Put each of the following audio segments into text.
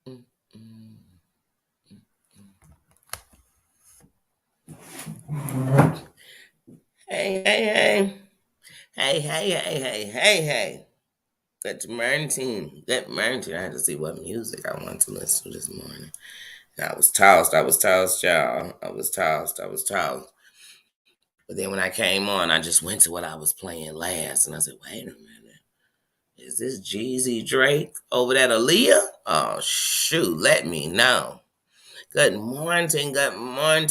Mm, mm, mm. Hey, hey, hey. Hey, hey, hey, hey, hey, hey. Good morning. Good morning. I had to see what music I wanted to listen to this morning. I was tossed, y'all. I was tossed. But then when I came on, I just went to what I was playing last. And I said, wait a minute. Is this Jeezy Drake over there, Aaliyah? Oh, shoot. Let me know. Good morning, Tina. Good morning,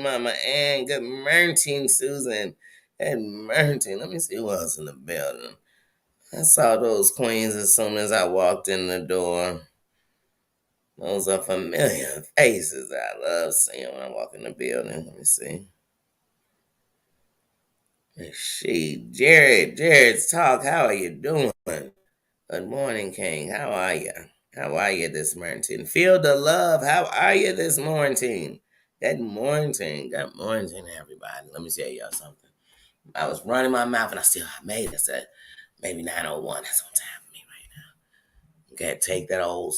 Mama Ann. Good morning, Susan. Good morning. Let me see who else in the building. I saw those queens as soon as I walked in the door. Those are familiar faces I love seeing when I walk in the building. Let me see. Jared's talk. How are you doing? Good morning, King. How are you? How are you this morning? Feel the love. How are you this morning? Good morning. Good morning, everybody. Let me tell y'all something. I was running my mouth and I still made it. I said, maybe 9:01. That's on time for me right now. Gotta take that old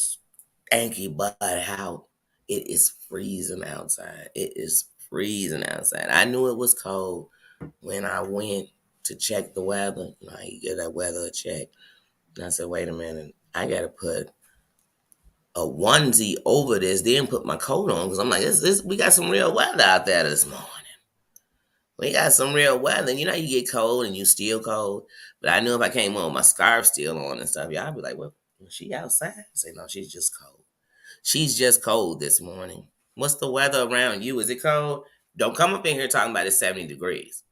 stanky butt out. It is freezing outside. It is freezing outside. I knew it was cold when I went to check the weather. You know, you get that weather check. And I said, wait a minute. I got to put a onesie over this, then put my coat on because I'm like, we got some real weather out there this morning. We got some real weather. You know, you get cold and you still cold. But I knew if I came on with my scarf still on and stuff, y'all be like, well, was she outside? I say, no, she's just cold. She's just cold this morning. What's the weather around you? Is it cold? Don't come up in here talking about it's 70 degrees.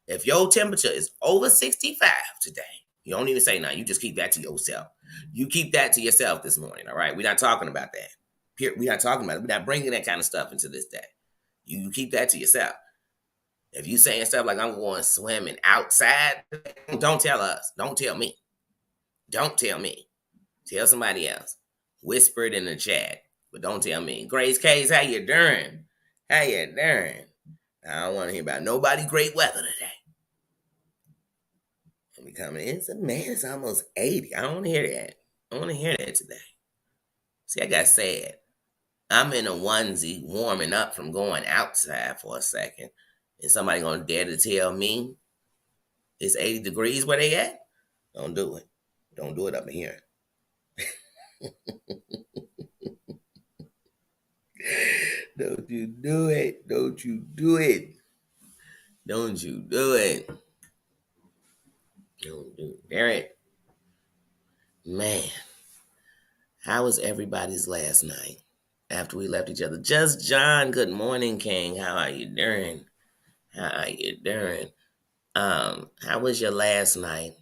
If your temperature is over 65 today, you don't even say nothing. You just keep that to yourself. You keep that to yourself this morning, all right? We're not talking about that. We're not talking about it. We're not bringing that kind of stuff into this day. You keep that to yourself. If you saying stuff like I'm going swimming outside, don't tell us. Don't tell me. Don't tell me. Tell somebody else. Whisper it in the chat, but don't tell me. Grace Case, how you doing? How you doing? I don't want to hear about nobody great weather today. I'm coming in. It's almost 80. I don't want to hear that. I want to hear that today. See, I got sad. I'm in a onesie warming up from going outside for a second. And somebody gonna dare to tell me it's 80 degrees where they at? Don't do it. Don't do it up in here. Don't you do it. Don't you do it. Don't you do it. Don't do it. Derek, man, how was everybody's last night after we left each other? Just John, good morning, King. How are you doing? How are you doing? How was your last night?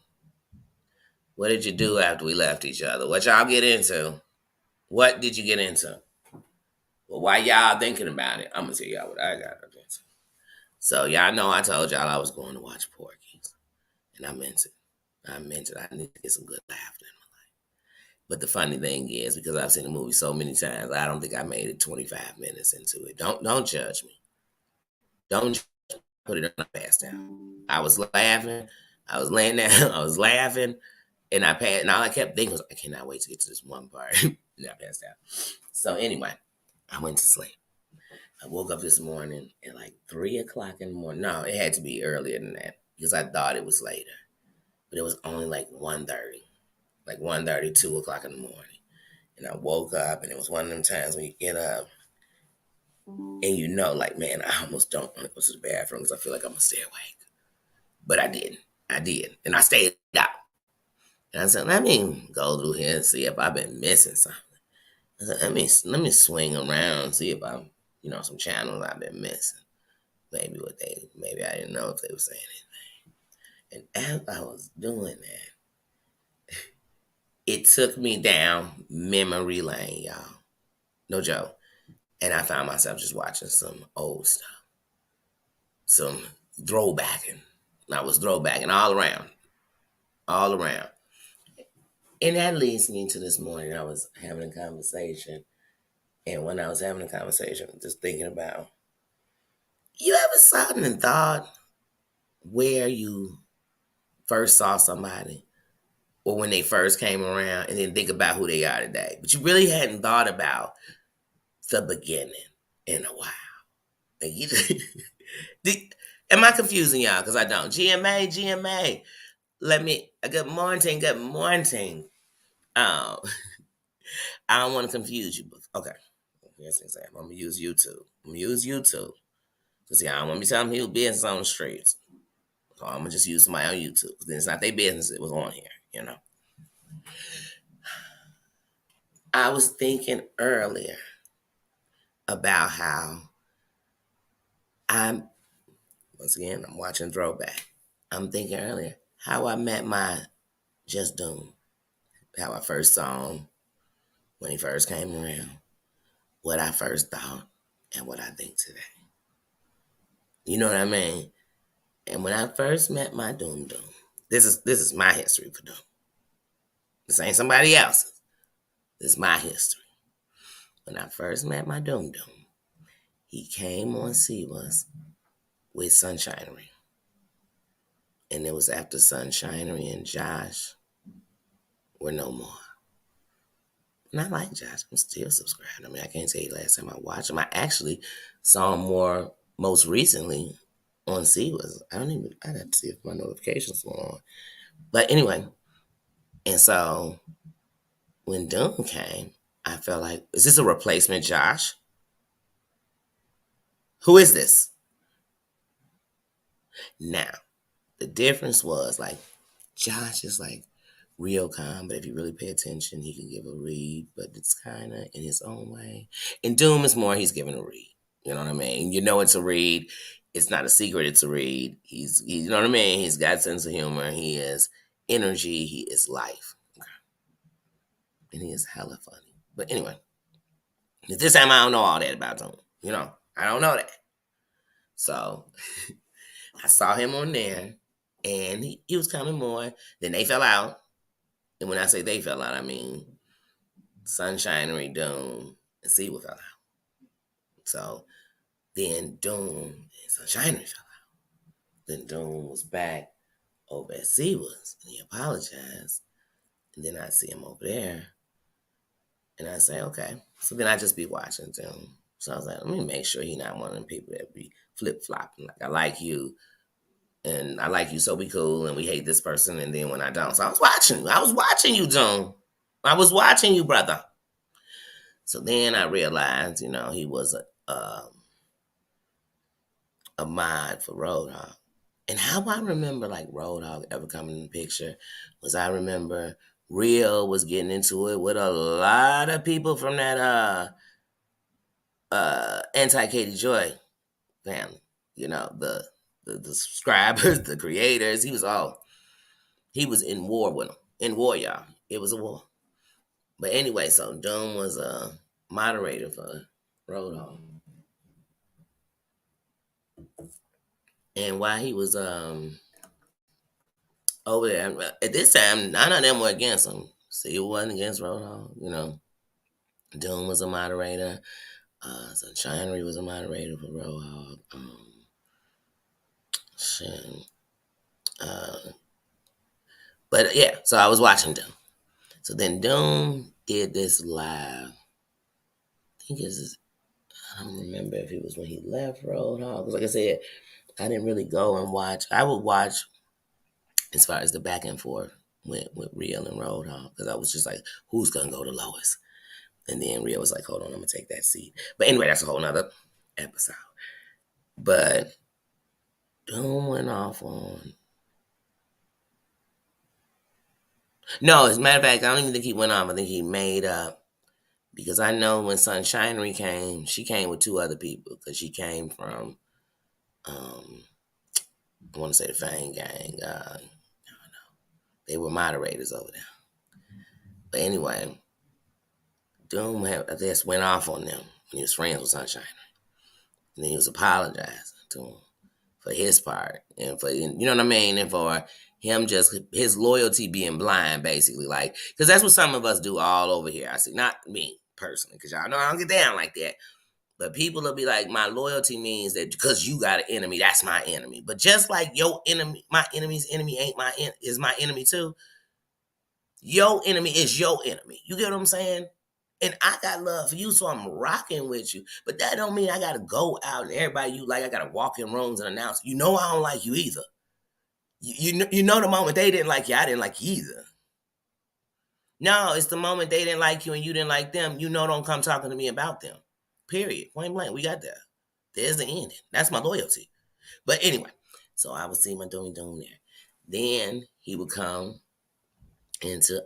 What did you do after we left each other? What y'all get into? What did you get into? Well, why y'all thinking about it? I'm gonna tell y'all what I got into. So y'all know I told y'all I was going to watch Porky's, and I meant it. I meant it. I need to get some good laughter in my life. But the funny thing is, because I've seen the movie so many times, I don't think I made it 25 minutes into it. Don't judge me. Don't put it on my pass down. I was laughing. I was laying down. I was laughing. And I passed, and all I kept thinking was, I cannot wait to get to this one part. And I passed out. So anyway, I went to sleep. I woke up this morning at like 3 o'clock in the morning. No, it had to be earlier than that because I thought it was later. But it was only like 1:30, like 1:30, 2 o'clock in the morning. And I woke up, and it was one of them times when you get up and you know, like, man, I almost don't want to go to the bathroom because I feel like I'm going to stay awake. But I didn't. I did. And I stayed out. And I said, let me go through here and see if I've been missing something. I said, let me swing around and see if I'm, some channels I've been missing. Maybe I didn't know if they were saying anything. And as I was doing that, it took me down memory lane, y'all. No joke. And I found myself just watching some old stuff, some throwbacking. I was throwbacking all around. And that leads me to this morning. I was having a conversation. And when I was having a conversation, just thinking about, you ever suddenly thought where you first saw somebody or when they first came around, and then think about who they are today. But you really hadn't thought about the beginning in a while. And you just, am I confusing y'all? Because I don't. GMA. Good morning, good morning. Um, I don't want to confuse you. But okay, here's an example. I'm going to use YouTube. Because, see, I don't want to be telling people business on the streets. So I'm going to just use somebody on YouTube. Then it's not their business. It was on here. I was thinking earlier about how once again, I'm watching Throwback. I'm thinking earlier how I met my Just Doom. How I first saw him when he first came around. What I first thought and what I think today. You know what I mean? And when I first met my Doom, this is my history for Doom. This ain't somebody else's. This is my history. When I first met my Doom, he came on CBus with Sunshinery. And it was after Sunshinery and Josh were no more. And I like Josh. I'm still subscribed. I mean, I can't tell you last time I watched him. I actually saw him more most recently on CBus. I'd have to see if my notifications were on. But anyway, and so when Doom came, I felt like, is this a replacement Josh? Who is this? Now, the difference was like, Josh is like real calm, but if you really pay attention, he can give a read, but it's kind of in his own way. And Doom is more, he's giving a read. You know what I mean? You know it's a read. It's not a secret, it's a read. You know what I mean? He's got sense of humor. He is energy. He is life. Okay. And he is hella funny. But anyway, this time I don't know all that about Doom. I don't know that. So I saw him on there, and he was coming more. Then they fell out. And when I say they fell out, I mean Sunshinery, Doom, and Seawood fell out. So then Doom and Sunshinery fell out. Then Doom was back over at Seawood's, and he apologized. And then I see him over there, and I say, okay. So then I just be watching Doom. So I was like, let me make sure he's not one of them people that be flip-flopping. Like, I like you, and I like you, so we cool, and we hate this person, and then when I don't. So I was watching you, Doom. I was watching you, brother. So then I realized, he was a mod for Roadhog. And how I remember like Roadhog ever coming in the picture was I remember Real was getting into it with a lot of people from that anti-Katie Joy family. The subscribers, the creators. He was in war with them. In war, y'all. It was a war. But anyway, so Doom was a moderator for Roadhog. And while he was over there, at this time, none of them were against him. See, it wasn't against Roadhog. Doom was a moderator. Sunshinery was a moderator for Roadhog. But yeah, so I was watching Doom. So then Doom did this live. I don't remember if it was when he left Roadhog. Because like I said, I didn't really go and watch. I would watch as far as the back and forth with Real and Roadhog. Because I was just like, who's going to go to lowest? And then Real was like, hold on, I'm going to take that seat. But anyway, that's a whole nother episode. But Doom went off on... No, as a matter of fact, I don't even think he went off. I think he made up. Because I know when Sunshinery came, she came with two other people. Because she came from, I want to say the Fang Gang. I don't know. They were moderators over there. But anyway, Doom, I guess, went off on them when he was friends with Sunshinery. And then he was apologizing to him for his part. And for, you know what I mean? And for him just, his loyalty being blind, basically. Like, because that's what some of us do all over here. I see, not me personally, because y'all know I don't get down like that. But people will be like, my loyalty means that because you got an enemy, that's my enemy. But just like your enemy, my enemy's enemy is my enemy too. Your enemy is your enemy. You get what I'm saying? And I got love for you, so I'm rocking with you. But that don't mean I gotta go out and everybody you like, I gotta walk in rooms and announce, I don't like you either. You know the moment they didn't like you, I didn't like you either. No, it's the moment they didn't like you and you didn't like them, don't come talking to me about them. Period. Point blank. We got that. There's the ending. That's my loyalty. But anyway, so I would see my doing there. Then he would come into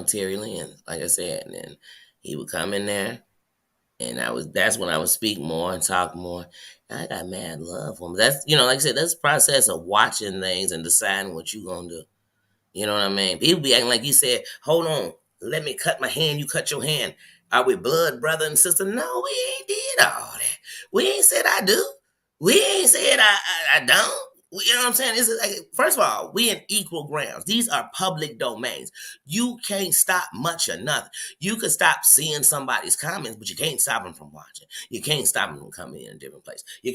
Terry Lynn, like I said, and then he would come in there, and that's when I would speak more and talk more. And I got mad love for him. That's like I said, that's the process of watching things and deciding what you gonna do. You know what I mean? People be acting like you said, hold on, let me cut my hand, you cut your hand. Are we blood brother and sister? No, we ain't did all that. We ain't said I do. We ain't said I don't. You know what I'm saying? It's like, first of all, we in equal grounds. These are public domains. You can't stop much or nothing. You could stop seeing somebody's comments, but you can't stop them from watching. You can't stop them from coming in a different place. You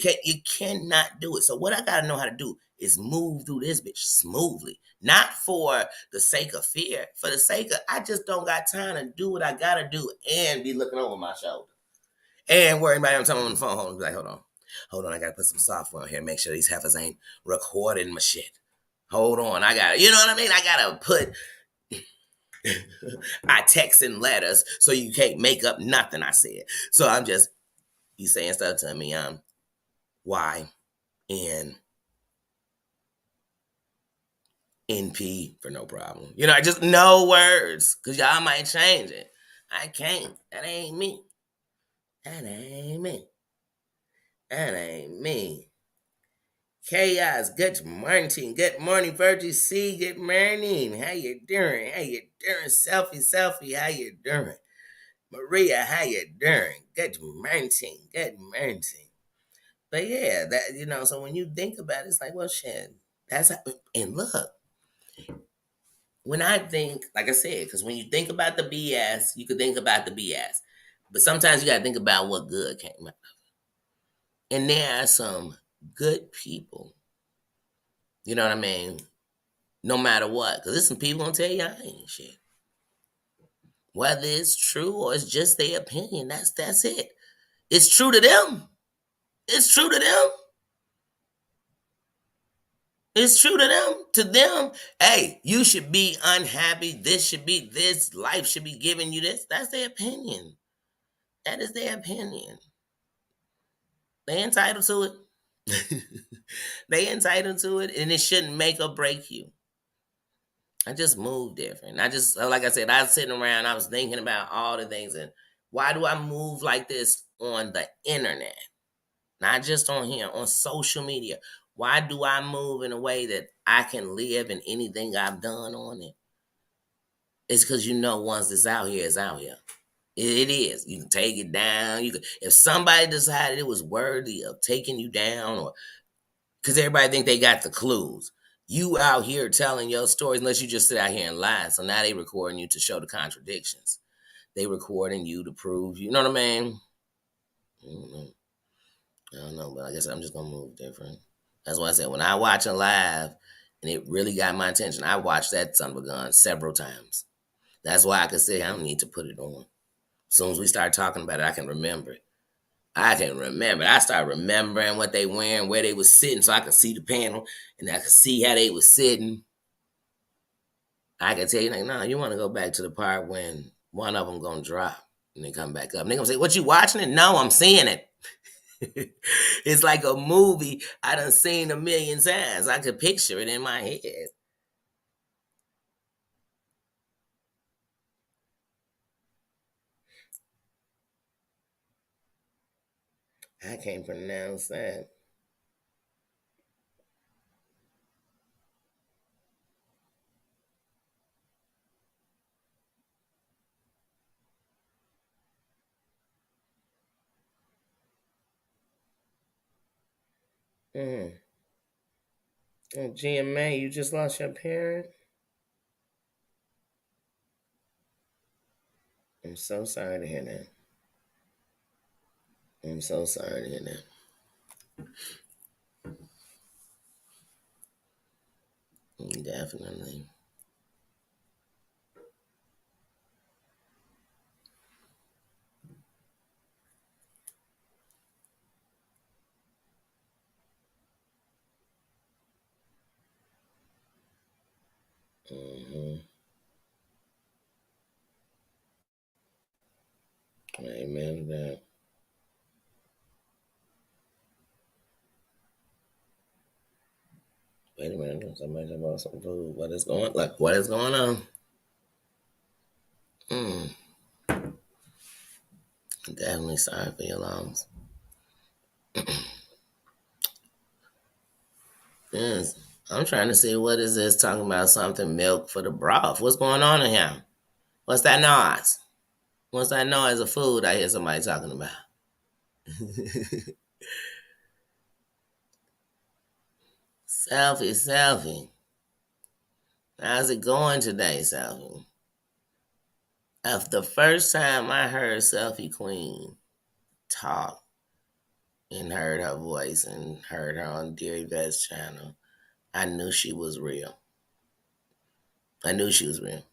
cannot do it. So what I gotta know how to do is move through this bitch smoothly. Not for the sake of fear, for the sake of I just don't got time to do what I gotta do and be looking over my shoulder. And worrying about it, I'm telling on the phone, hold on, be like, hold on, I gotta put some software on here, make sure these heifers ain't recording my shit. Hold on, I gotta, you know what I mean? I gotta put I text in letters so you can't make up nothing I said. So I'm just, you saying stuff to me, Y N NP for no problem. I just know words because y'all might change it. I can't. That ain't me. That ain't me. That ain't me. Chaos, good morning. Good morning, Virgie C. Good morning. How you doing? How you doing? Selfie. How you doing? Maria, how you doing? Good morning. Good morning. But yeah, that so when you think about it, it's like, well, shit, that's how, and look, when I think, like I said, because when you think about the BS, you could think about the BS. But sometimes you got to think about what good came out. And there are some good people, you know what I mean? No matter what. Because there's some people going to tell you I ain't shit. Whether it's true or it's just their opinion, that's it. It's true to them. It's true to them. It's true to them. To them, hey, you should be unhappy. This should be this. Life should be giving you this. That's their opinion. That is their opinion. They entitled to it. They entitled to it, and it shouldn't make or break you. I just moved different. Like I said, I was sitting around, I was thinking about all the things, and why do I move like this on the internet? Not just on here, on social media. Why do I move in a way that I can live in anything I've done on it? It's because once it's out here, it's out here. It is. You can take it down. If somebody decided it was worthy of taking you down, or because everybody think they got the clues. You out here telling your stories, unless you just sit out here and lie. So now they recording you to show the contradictions. They recording you to prove, you know what I mean? I don't know, but I guess I'm just gonna move different. That's why I said when I watch a live and it really got my attention, I watched that son of a gun several times. That's why I could say I don't need to put it on. As soon as we start talking about it, I can remember it. I started remembering what they wearing, where they was sitting, so I could see the panel and I could see how they was sitting. I could tell you, like, no, you want to go back to the part when one of them gonna drop and they come back up. And they gonna say, "What, you watching it?" No, I'm seeing it. It's like a movie I done seen a million times. I could picture it in my head. I can't pronounce that. Mm. Oh, GMA, you just lost your parent? I'm so sorry to hear that. I'm so sorry to hear that. Definitely. Mm-hmm. Amen to that. Wait a minute. Somebody talking about some food. What is going on? Mm. Definitely sorry for your loss. Yes. I'm trying to see what is this talking about something milk for the broth. What's going on in here? What's that noise? What's that noise of food I hear somebody talking about? Selfie, selfie. How's it going today, selfie? Of the first time I heard Selfie Queen talk and heard her voice and heard her on Dear Yvette's channel, I knew she was real. I knew she was real.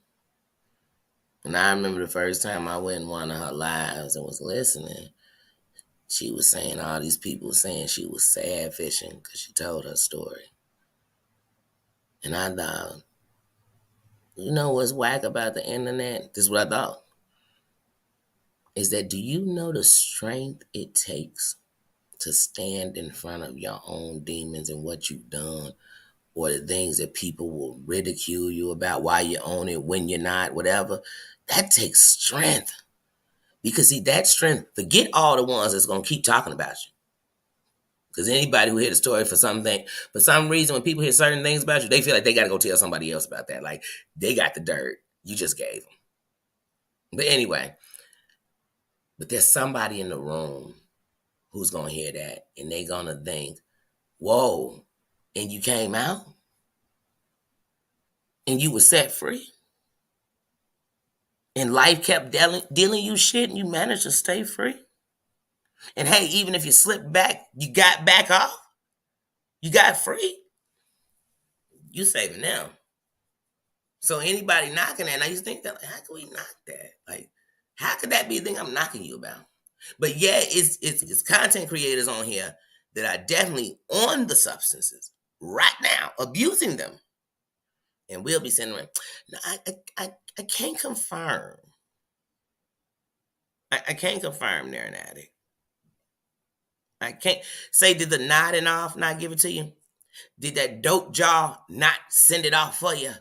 And I remember the first time I went in one of her lives and was listening, she was saying all these people saying she was sad fishing because she told her story. And I thought, you know what's whack about the internet? This is what I thought. Is that do you know the strength it takes to stand in front of your own demons and what you've done, or the things that people will ridicule you about, why you own it, when you're not, whatever? That takes strength. Because see, that strength, forget all the ones that's gonna keep talking about you. Because anybody who hear the story for something, for some reason, when people hear certain things about you, they feel like they gotta go tell somebody else about that. Like they got the dirt. You just gave them. But anyway, but there's somebody in the room who's gonna hear that and they gonna think, whoa, and you came out and you were set free. And life kept dealing you shit and you managed to stay free. And hey, even if you slipped back, you got back off, you got free, you saving them. So anybody knocking that, and I used to think that, like, how can we knock that? Like, how could that be the thing I'm knocking you about? But yeah, it's content creators on here that are definitely on the substances right now, abusing them. And we'll be sending them. No, I can't confirm. I can't confirm they're an addict. I can't say, did the nodding off not give it to you? Did that dope jaw not send it off for you?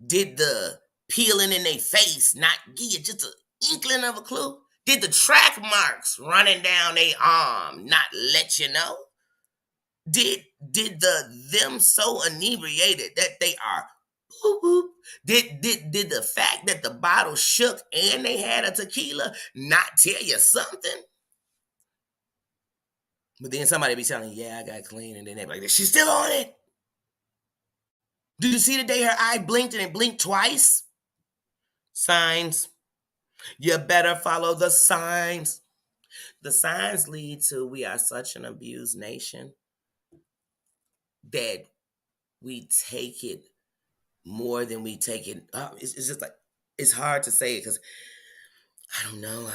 Did the peeling in their face not give you just an inkling of a clue? Did the track marks running down their arm not let you know? Did them so inebriated that they are boop, boop? Did the fact that the bottle shook and they had a tequila not tell you something? But then somebody be telling you, yeah, I got clean, and then they be like, she's still on it. Did you see the day her eye blinked and it blinked twice? Signs. You better follow the signs. The signs lead to we are such an abused nation that we take it more than we take it. It's just like, it's hard to say it because I don't know.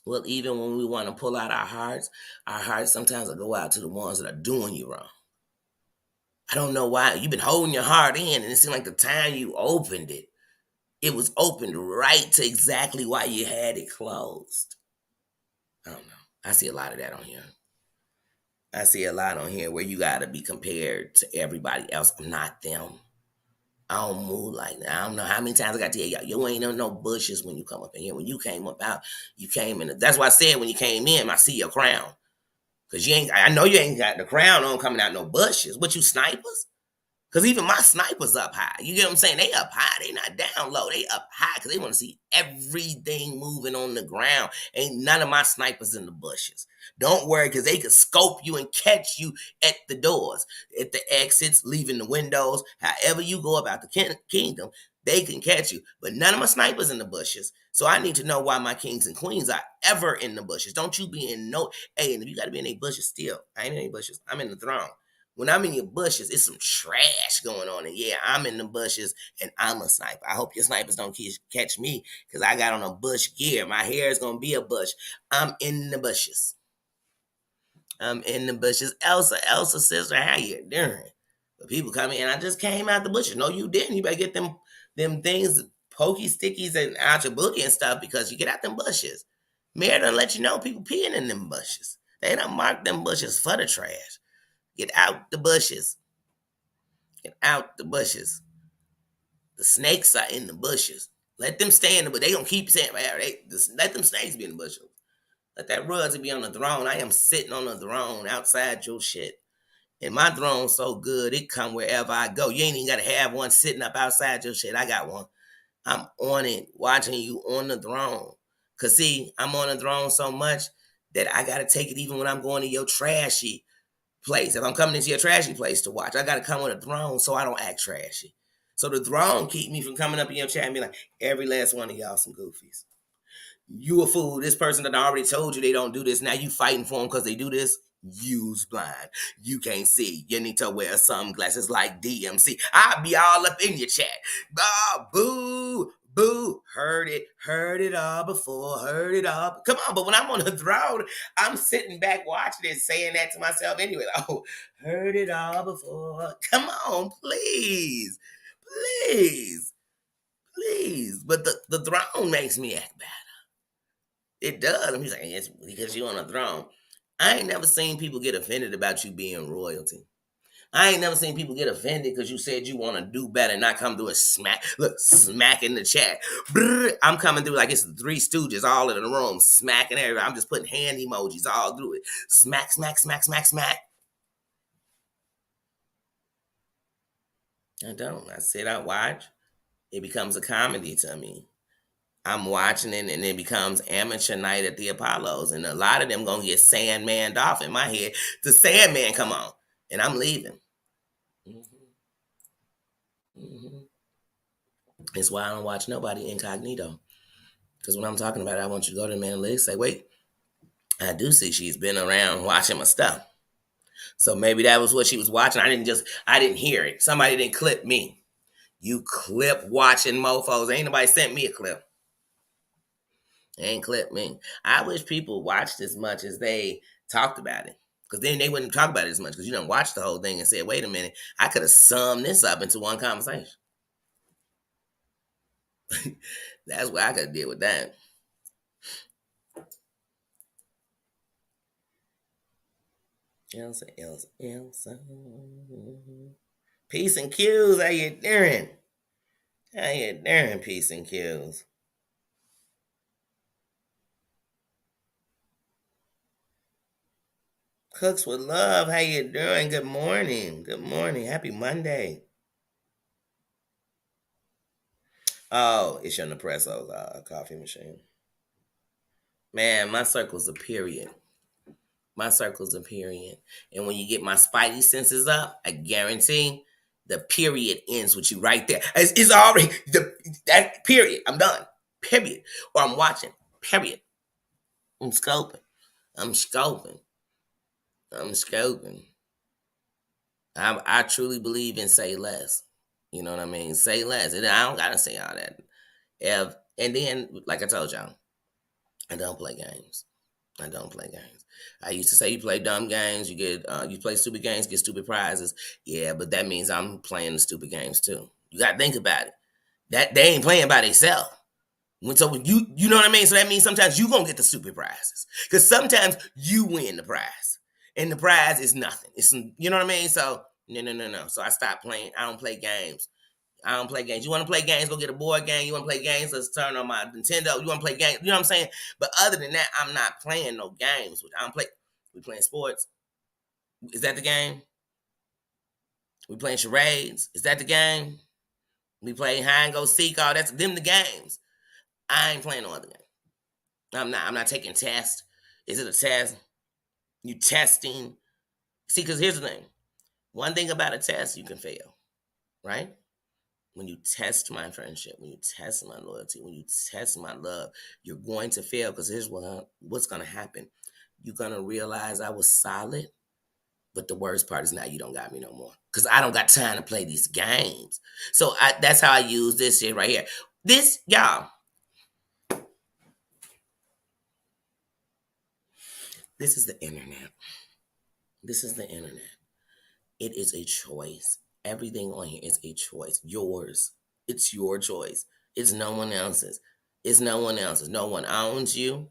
Well, even when we want to pull out our hearts sometimes will go out to the ones that are doing you wrong. I don't know why. You've been holding your heart in, and it seemed like the time you opened it, it was opened right to exactly why you had it closed. I don't know. I see a lot of that on here. I see a lot on here where you got to be compared to everybody else. I'm not them. I don't move like that. I don't know how many times I got to tell y'all, you ain't on no bushes when you come up in here. When you came up out, you came in. That's why I said when you came in, I see your crown. Because I know you ain't got the crown on coming out no bushes. What, you snipers? Because even my snipers up high. You get what I'm saying? They up high. They not down low. They up high because they want to see everything moving on the ground. Ain't none of my snipers in the bushes. Don't worry, because they could scope you and catch you at the doors, at the exits, leaving the windows. However you go about the kingdom, they can catch you. But none of my snipers in the bushes. So I need to know why my kings and queens are ever in the bushes. Don't you be in no... Hey, and if you got to be in any bushes still, I ain't in any bushes. I'm in the throne. When I'm in your bushes, it's some trash going on. And yeah, I'm in the bushes and I'm a sniper. I hope your snipers don't catch me because I got on a bush gear. My hair is going to be a bush. I'm in the bushes. I'm in the bushes. Elsa, sister, how you doing? But people come in, and I just came out the bushes. No, you didn't. You better get them things, pokey stickies and out your boogie and stuff because you get out them bushes. Mayor done let you know people peeing in them bushes. They done marked them bushes for the trash. Get out the bushes. Get out the bushes. The snakes are in the bushes. Let them stay in the, but they gonna keep saying, let them snakes be in the bushes. Let that royalty be on the throne. I am sitting on the throne outside your shit. And my throne's so good, it come wherever I go. You ain't even gotta have one sitting up outside your shit. I got one. I'm on it, watching you on the throne. Cause see, I'm on the throne so much that I gotta take it even when I'm going to your trashy place. If I'm coming into your trashy place to watch, I gotta come on the throne so I don't act trashy. So the throne keep me from coming up in your chat and be like, every last one of y'all some goofies. You a fool. This person that already told you they don't do this. Now you fighting for them because they do this. You's blind. You can't see. You need to wear sunglasses like DMC. I'll be all up in your chat. Ah, boo, boo. Heard it all before. Heard it all. Come on, but when I'm on the throne, I'm sitting back watching it, saying that to myself anyway. Oh, heard it all before. Come on, please, please, please. But the throne makes me act bad. It does. I'm just saying it's because you're on a throne. I ain't never seen people get offended about you being royalty. I ain't never seen people get offended because you said you want to do better and not come through and smack. Look, smack in the chat. Brrr, I'm coming through like it's the Three Stooges all in the room, smacking everybody. I'm just putting hand emojis all through it. Smack, smack, smack, smack, smack. I don't. I sit, I watch. It becomes a comedy to me. I'm watching it and it becomes amateur night at the Apollos. And a lot of them gonna get Sandman off in my head. The Sandman come on. And I'm leaving. Mm-hmm. Mm-hmm. It's why I don't watch nobody incognito. Because when I'm talking about it, I want you to go to the man and say, wait, I do see she's been around watching my stuff. So maybe that was what she was watching. I didn't hear it. Somebody didn't clip me. You clip watching mofos. Ain't nobody sent me a clip. Ain't clip me. I wish people watched as much as they talked about it. Because then they wouldn't talk about it as much. Because you done watched the whole thing and said, wait a minute, I could have summed this up into one conversation. That's what I could have did with that. Elsa. Peace and Q's. How you doing? How you doing, Peace and Q's? Cooks with Love. How you doing? Good morning. Good morning. Happy Monday. Oh, it's your Nespresso coffee machine. Man, my circle's a period. My circle's a period. And when you get my spidey senses up, I guarantee the period ends with you right there. It's already that period. I'm done. Period. Or I'm watching. Period. I'm scoping. I'm scoping. I'm scoping. I truly believe in say less. You know what I mean? Say less. And I don't gotta say all that. And then, like I told y'all, I don't play games. I don't play games. I used to say you play dumb games, you play stupid games, get stupid prizes. Yeah, but that means I'm playing the stupid games too. You gotta think about it. That they ain't playing by themselves. So you know what I mean? So that means sometimes you gonna get the stupid prizes. Cause sometimes you win the prize. And the prize is nothing. It's you know what I mean? So no. So I stopped playing. I don't play games. I don't play games. You want to play games? Go get a board game. You want to play games? Let's turn on my Nintendo. You want to play games? You know what I'm saying? But other than that, I'm not playing no games. I don't play. We playing sports. Is that the game? We playing charades. Is that the game? We play hide and go seek. All that's them the games. I ain't playing no other game. I'm not. I'm not taking tests. Is it a test? You testing? See, because here's the thing. One thing about a test, you can fail, right? When you test my friendship, when you test my loyalty, when you test my love, you're going to fail because here's what's going to happen. You're going to realize I was solid, but the worst part is now you don't got me no more because I don't got time to play these games. So that's how I use this shit right here. This, y'all, this is the internet. This is the internet. It is a choice. Everything on here is a choice. Yours. It's your choice. It's no one else's. It's no one else's. No one owns you.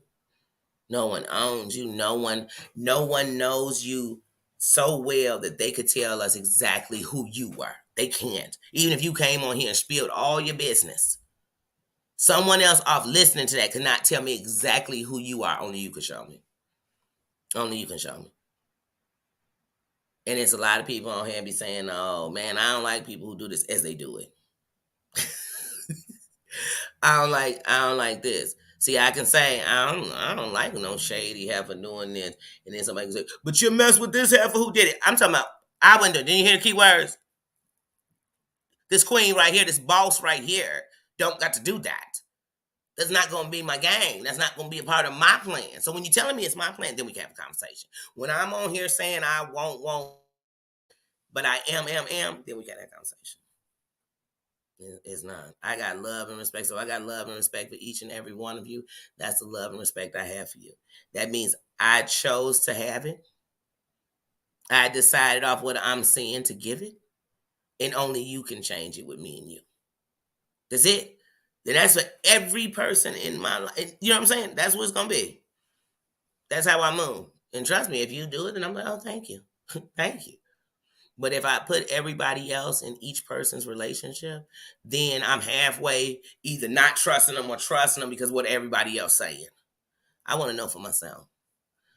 No one owns you. No one knows you so well that they could tell us exactly who you are. They can't. Even if you came on here and spilled all your business. Someone else off listening to that cannot tell me exactly who you are. Only you can show me. Only you can show me. And it's a lot of people on here be saying, "Oh man, I don't like people who do this," as they do it. I don't like this. See, I can say I don't like no shady heifer doing this, and then somebody can say, "But you mess with this heifer who did it." I'm talking about I wouldn't do. Didn't you hear the key words? This queen right here, this boss right here, don't got to do that. That's not going to be my game. That's not going to be a part of my plan. So when you're telling me it's my plan, then we can have a conversation. When I'm on here saying I won't, but I am, then we got that conversation. It's not. I got love and respect. So I got love and respect for each and every one of you. That's the love and respect I have for you. That means I chose to have it. I decided off what I'm seeing to give it. And only you can change it with me and you. That's it. Then that's for every person in my life. You know what I'm saying? That's what it's going to be. That's how I move. And trust me, if you do it, then I'm like, oh, thank you. Thank you. But if I put everybody else in each person's relationship, then I'm halfway either not trusting them or trusting them because what everybody else saying. I want to know for myself.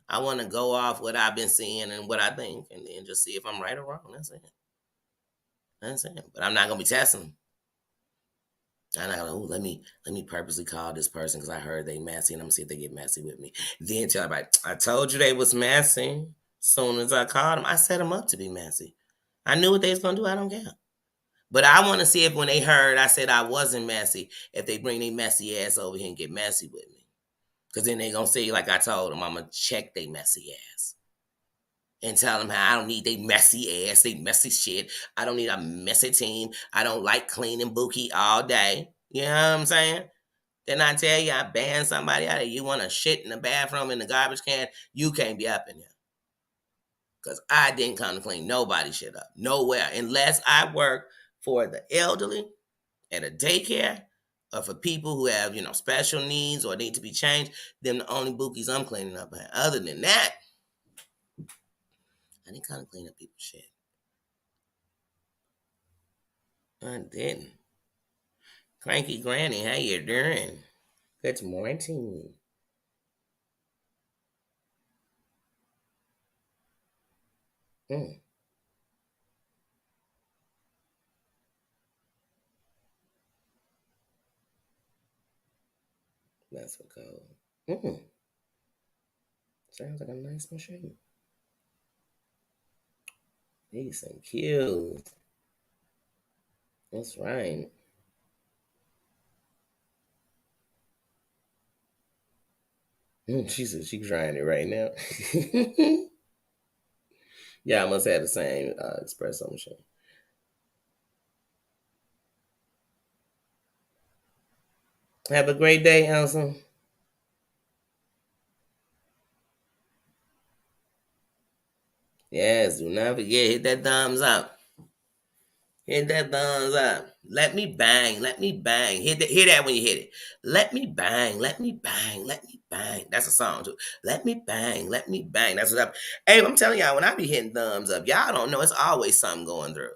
I want to go off what I've been seeing and what I think, and then just see if I'm right or wrong. That's it. That's it. But I'm not gonna be testing them. I'm not gonna. Let me purposely call this person because I heard they messy, and I'm gonna see if they get messy with me. Then tell everybody, I told you they was messy. Soon as I called them, I set them up to be messy. I knew what they was gonna do. I don't care. But I want to see if when they heard I said I wasn't messy, if they bring their messy ass over here and get messy with me. Because then they going to say, like I told them, I'm going to check their messy ass. And tell them how I don't need their messy ass, they messy shit. I don't need a messy team. I don't like cleaning bookie all day. You know what I'm saying? Then I tell you, I ban somebody out of you want to shit in the bathroom in the garbage can, you can't be up in here. Because I didn't come to clean nobody's shit up. Nowhere. Unless I work for the elderly at a daycare or for people who have, special needs or need to be changed, them the only bookies I'm cleaning up. Other than that, I didn't come to clean up people's shit. I didn't. Cranky Granny, how you doing? Good morning. Mm, that's what goes. Mm, sounds like a nice machine. These some cute. That's right. She said she's trying it right now. Yeah, I must have the same espresso machine. Have a great day, Elsa. Yes, do not forget, hit that thumbs up. Hit that thumbs up. Let me bang. Let me bang. Hear that when you hit it. Let me bang. Let me bang. Let me bang. That's a song too. Let me bang. Let me bang. That's what up. Hey, I'm telling y'all, when I be hitting thumbs up, y'all don't know it's always something going through.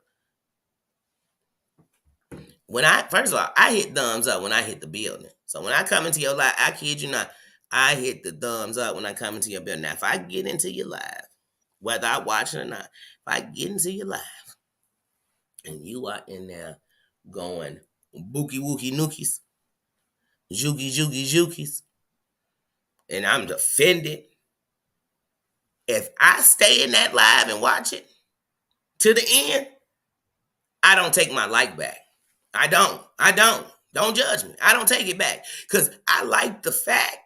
First of all, I hit thumbs up when I hit the building. So when I come into your live, I kid you not, I hit the thumbs up when I come into your building. Now, if I get into your live, whether I watch it or not, if I get into your live and you are in there going bookie wookie nookies, jookies, and I'm defended. If I stay in that live and watch it to the end, I don't take my like back. I don't. I don't. Don't judge me. I don't take it back. Because I like the fact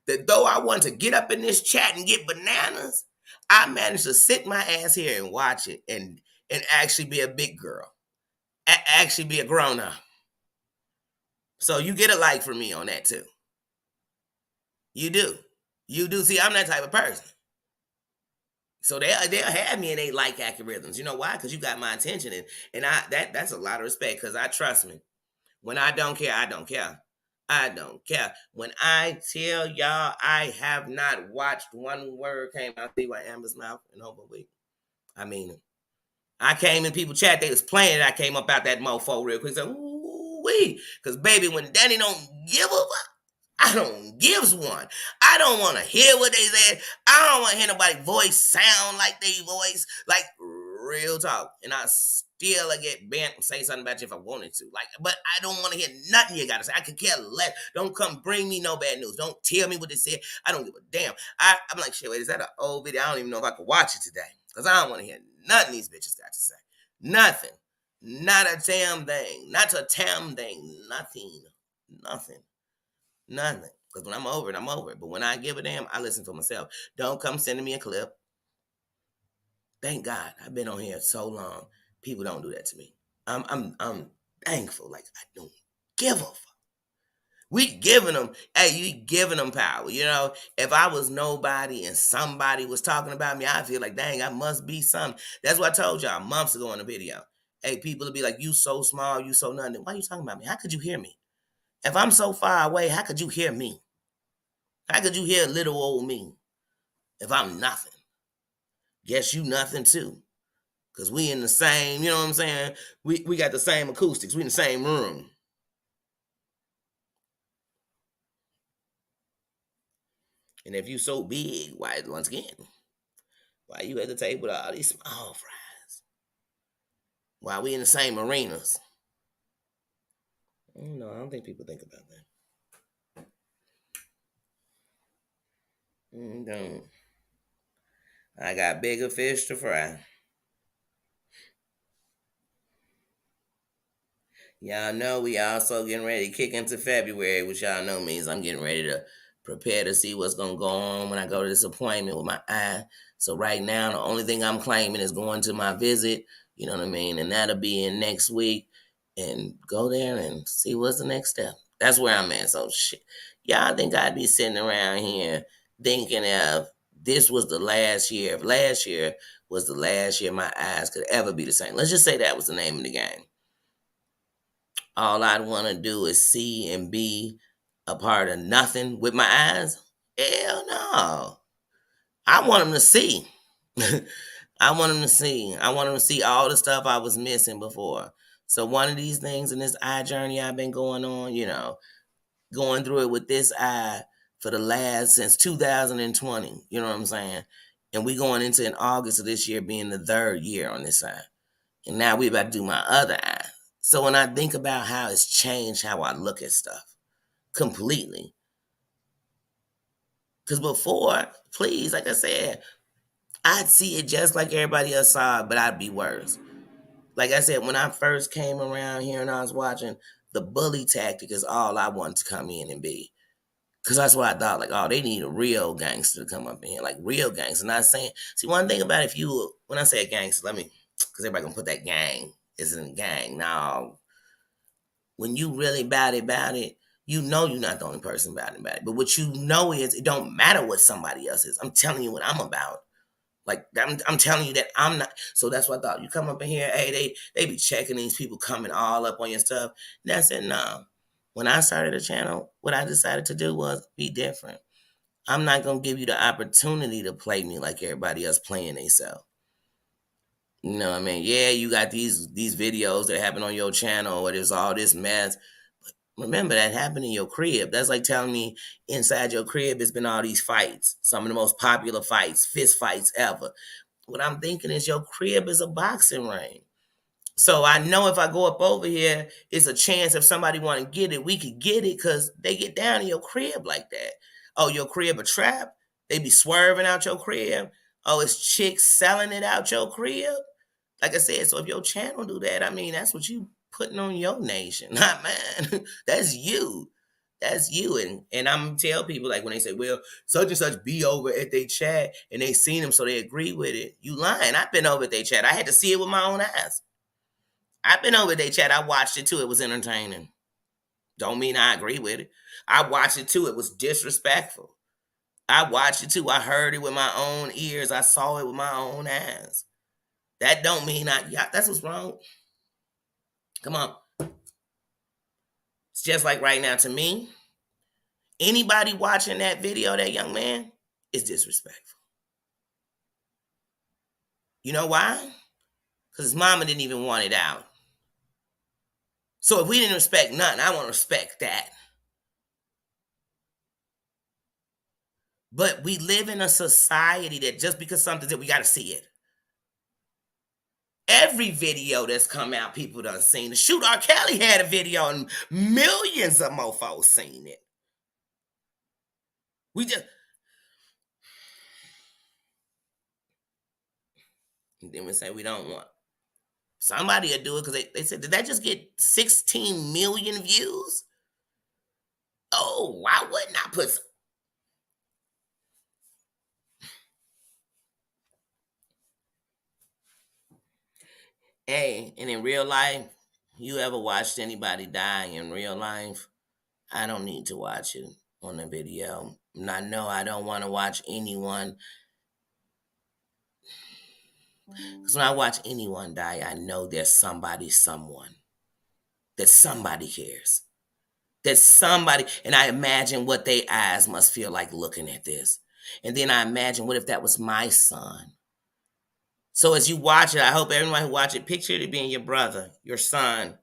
that though I want to get up in this chat and get bananas, I managed to sit my ass here and watch it and actually be a big girl. Actually be a grown up. So you get a like from me on that too. You do. You do. See, I'm that type of person. So they'll have me in they like algorithms. You know why? Because you got my attention, and that's a lot of respect. Because I trust me. When I don't care, I don't care. I don't care. When I tell y'all I have not watched one word came out of Amber's mouth in over a week. I mean, I came in people chat, they was playing it. I came up out that mofo real quick. So, ooh wee. Because, baby, when Danny don't give a fuck, I don't gives one. I don't want to hear what they said. I don't want to hear nobody voice sound like they voice. Like, real talk. And I still get bent and say something about you if I wanted to. Like, but I don't want to hear nothing you got to say. I could care less. Don't come bring me no bad news. Don't tell me what they said. I don't give a damn. I'm like, shit, wait, is that an old video? I don't even know if I could watch it today. Because I don't want to hear nothing these bitches got to say. Nothing. Not a damn thing. Not a damn thing. Nothing. Nothing. Nothing. Because when I'm over it, I'm over it. But when I give a damn, I listen for myself. Don't come sending me a clip. Thank God. I've been on here so long. People don't do that to me. I'm thankful. Like, I don't give a fuck. We giving them, hey, you giving them power. You know, if I was nobody and somebody was talking about me, I feel like, dang, I must be something. That's what I told y'all months ago in the video. Hey, people will be like, you so small, you so nothing. Why are you talking about me? How could you hear me? If I'm so far away, how could you hear me? How could you hear little old me if I'm nothing? Guess you nothing too. Because we in the same, you know what I'm saying? We got the same acoustics. We in the same room. And if you so big, why, once again, why you at the table with all these small fries? Why we in the same arenas? No, I don't think people think about that. Don't. I got bigger fish to fry. Y'all know we also getting ready to kick into February, which y'all know means I'm getting ready to prepare to see what's gonna go on when I go to this appointment with my eye. So right now, the only thing I'm claiming is going to my visit. You know what I mean? And that'll be in next week. And go there and see what's the next step. That's where I'm at. So shit. Y'all think I'd be sitting around here thinking if this was the last year, if last year was the last year my eyes could ever be the same. Let's just say that was the name of the game. All I'd want to do is see and be a part of nothing with my eyes. Hell no. I want them to see. I want them to see. I want them to see all the stuff I was missing before. So one of these things in this eye journey I've been going on, you know, going through it with this eye for the last since 2020. You know what I'm saying? And we going into in August of this year being the third year on this eye. And now we about to do my other eye. So when I think about how it's changed how I look at stuff completely. Because before, please, like I said, I'd see it just like everybody else saw it, but I'd be worse. Like I said, when I first came around here and I was watching, the bully tactic is all I wanted to come in and be. Because that's what I thought, like, oh, they need a real gangster to come up in here, like real gangster. Not saying, see, one thing about if you, when I say a gangster, let me, because everybody going to put that gang, isn't a gang. Now, when you really about it, you know you're not the only person about it. But what you know is it don't matter what somebody else is. I'm telling you what I'm about. Like I'm telling you that I'm not. So that's what I thought. You come up in here, hey, they be checking these people coming all up on your stuff. And I said, no. When I started the channel, what I decided to do was be different. I'm not gonna give you the opportunity to play me like everybody else playing themselves. You know what I mean? Yeah, you got these videos that happen on your channel where there's all this mess. But remember, that happened in your crib. That's like telling me inside your crib has been all these fights. Some of the most popular fights, fist fights ever. What I'm thinking is your crib is a boxing ring. So I know if I go up over here, it's a chance if somebody want to get it, we could get it because they get down in your crib like that. Oh, your crib a trap? They be swerving out your crib. Oh, it's chicks selling it out your crib. Like I said, so if your channel do that, I mean, that's what you putting on your nation, not mine. That's you. That's you. And I'm tell people like when they say, well, such and such be over at their chat and they seen them so they agree with it. You lying. I've been over at their chat. I had to see it with my own eyes. I've been over at their chat. I watched it too. It was entertaining. Don't mean I agree with it. I watched it too. It was disrespectful. I watched it too. I heard it with my own ears. I saw it with my own eyes. That don't mean that's what's wrong. Come on. It's just like right now to me, anybody watching that video, that young man, is disrespectful. You know why? Because his mama didn't even want it out. So if we didn't respect nothing, I want to respect that. But we live in a society that just because something's that we got to see it. Every video that's come out, people done seen it. Shoot, R. Kelly had a video and millions of mofos seen it. We just... And then we say we don't want. Somebody will do it because they said, did that just get 16 million views? Oh, why wouldn't I put some? Hey, and in real life, you ever watched anybody die in real life? I don't need to watch it on the video. And I know I don't want to watch anyone. Because when I watch anyone die, I know there's someone. That somebody cares. There's somebody, and I imagine what their eyes must feel like looking at this. And then I imagine, what if that was my son? So as you watch it, I hope everyone who watch it, picture it being your brother, your son,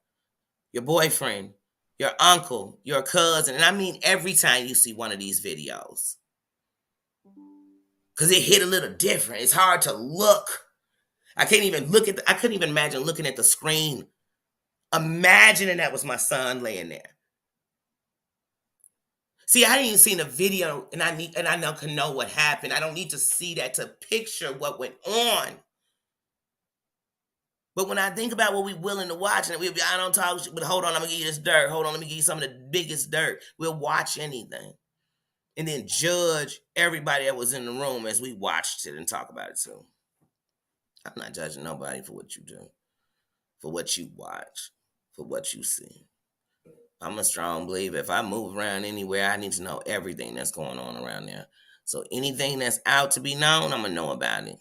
your boyfriend, your uncle, your cousin. And I mean every time you see one of these videos. Because it hit a little different. It's hard to look. I couldn't even imagine looking at the screen, imagining that was my son laying there. See, I didn't even see the video, and I can know what happened. I don't need to see that to picture what went on. But when I think about what we're willing to watch, and I don't talk, but hold on, I'm gonna give you this dirt. Hold on, let me give you some of the biggest dirt. We'll watch anything, and then judge everybody that was in the room as we watched it and talk about it too. I'm not judging nobody for what you do, for what you watch, for what you see. I'm a strong believer. If I move around anywhere, I need to know everything that's going on around there. So anything that's out to be known, I'm going to know about it.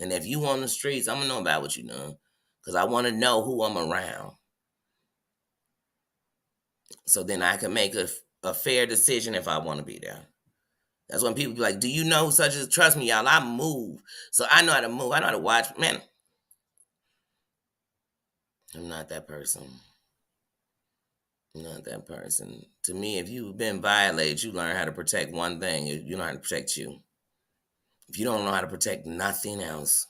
And if you on the streets, I'm going to know about what you're doing. Because I want to know who I'm around. So then I can make a fair decision if I want to be there. That's when people be like, do you know who such as... Trust me, y'all, I move. So I know how to move. I know how to watch. Man, I'm not that person. Not that person. To me, if you've been violated, you learn how to protect one thing. You know how to protect you. If you don't know how to protect nothing else,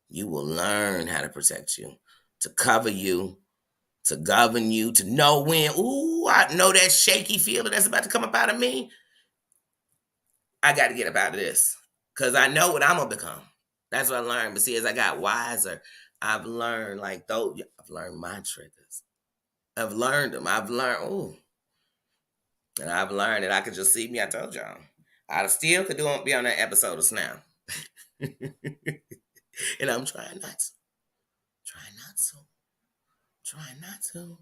you will learn how to protect you, to cover you, to govern you, to know when, ooh, I know that shaky feeling that's about to come up out of me. I got to get up out of this because I know what I'm going to become. That's what I learned. But see, as I got wiser, I've learned I've learned my triggers. I've learned them. I've learned, and I've learned that I could just see me. I told y'all. I still could be on that episode of Snap. And I'm trying not to. Trying not to.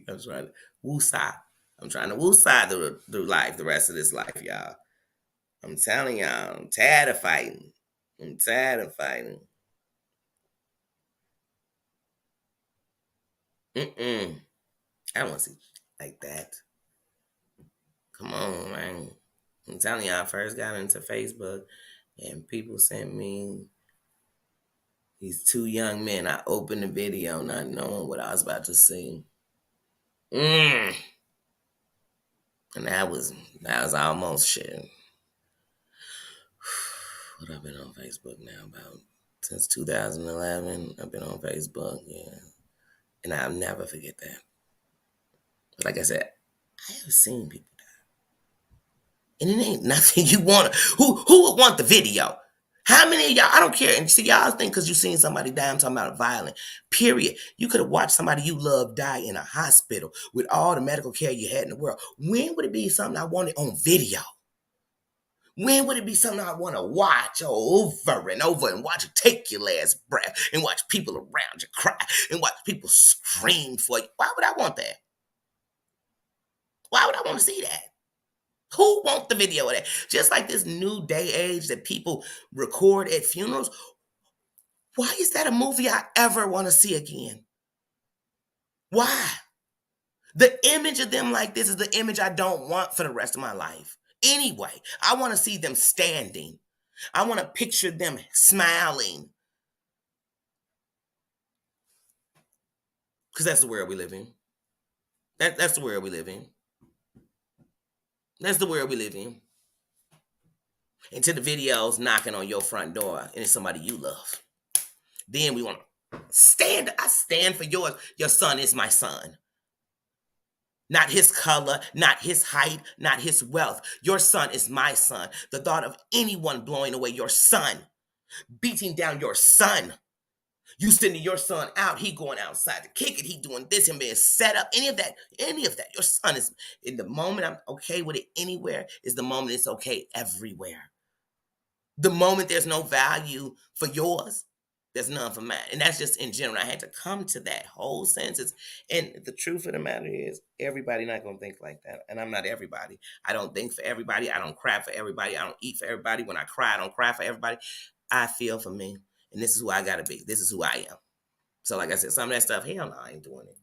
I'm trying to woosah. I'm trying to woosah through life, the rest of this life, y'all. I'm telling y'all, I'm tired of fighting. I don't want to see like that. Come on, man. I'm telling you, I first got into Facebook and people sent me these two young men. I opened the video not knowing what I was about to see. And that was almost shit. What I've been on Facebook now about since 2011. I've been on Facebook, yeah. And I'll never forget that. But like I said, I have seen people die. And it ain't nothing you want to. Who would want the video? How many of y'all, I don't care. And see, y'all think because you seen somebody die, I'm talking about violent. Period. You could have watched somebody you love die in a hospital with all the medical care you had in the world. When would it be something I wanted on video? When would it be something I want to watch over and over and watch it take your last breath and watch people around you cry and watch people scream for you? Why would I want that? Why would I want to see that? Who want the video of that? Just like this new day age that people record at funerals. Why is that a movie I ever want to see again? Why? The image of them like this is the image I don't want for the rest of my life. Anyway, I want to see them standing. I want to picture them smiling. Because that's the world we live in. That's the world we live in. That's the world we live in. Until the video's knocking on your front door and it's somebody you love. Then we want to stand. I stand for yours. Your son is my son. Not his color, not his height, not his wealth. Your son is my son. The thought of anyone blowing away your son, beating down your son, you sending your son out, he going outside to kick it, he doing this, him being set up, any of that. Your son is, in the moment I'm okay with it anywhere, is the moment it's okay everywhere. The moment there's no value for yours, there's none for mine. And that's just in general. I had to come to that whole sentence. And the truth of the matter is, everybody not going to think like that. And I'm not everybody. I don't think for everybody. I don't cry for everybody. I don't eat for everybody. When I cry, I don't cry for everybody. I feel for me. And this is who I got to be. This is who I am. So like I said, some of that stuff, hell no, I ain't doing it.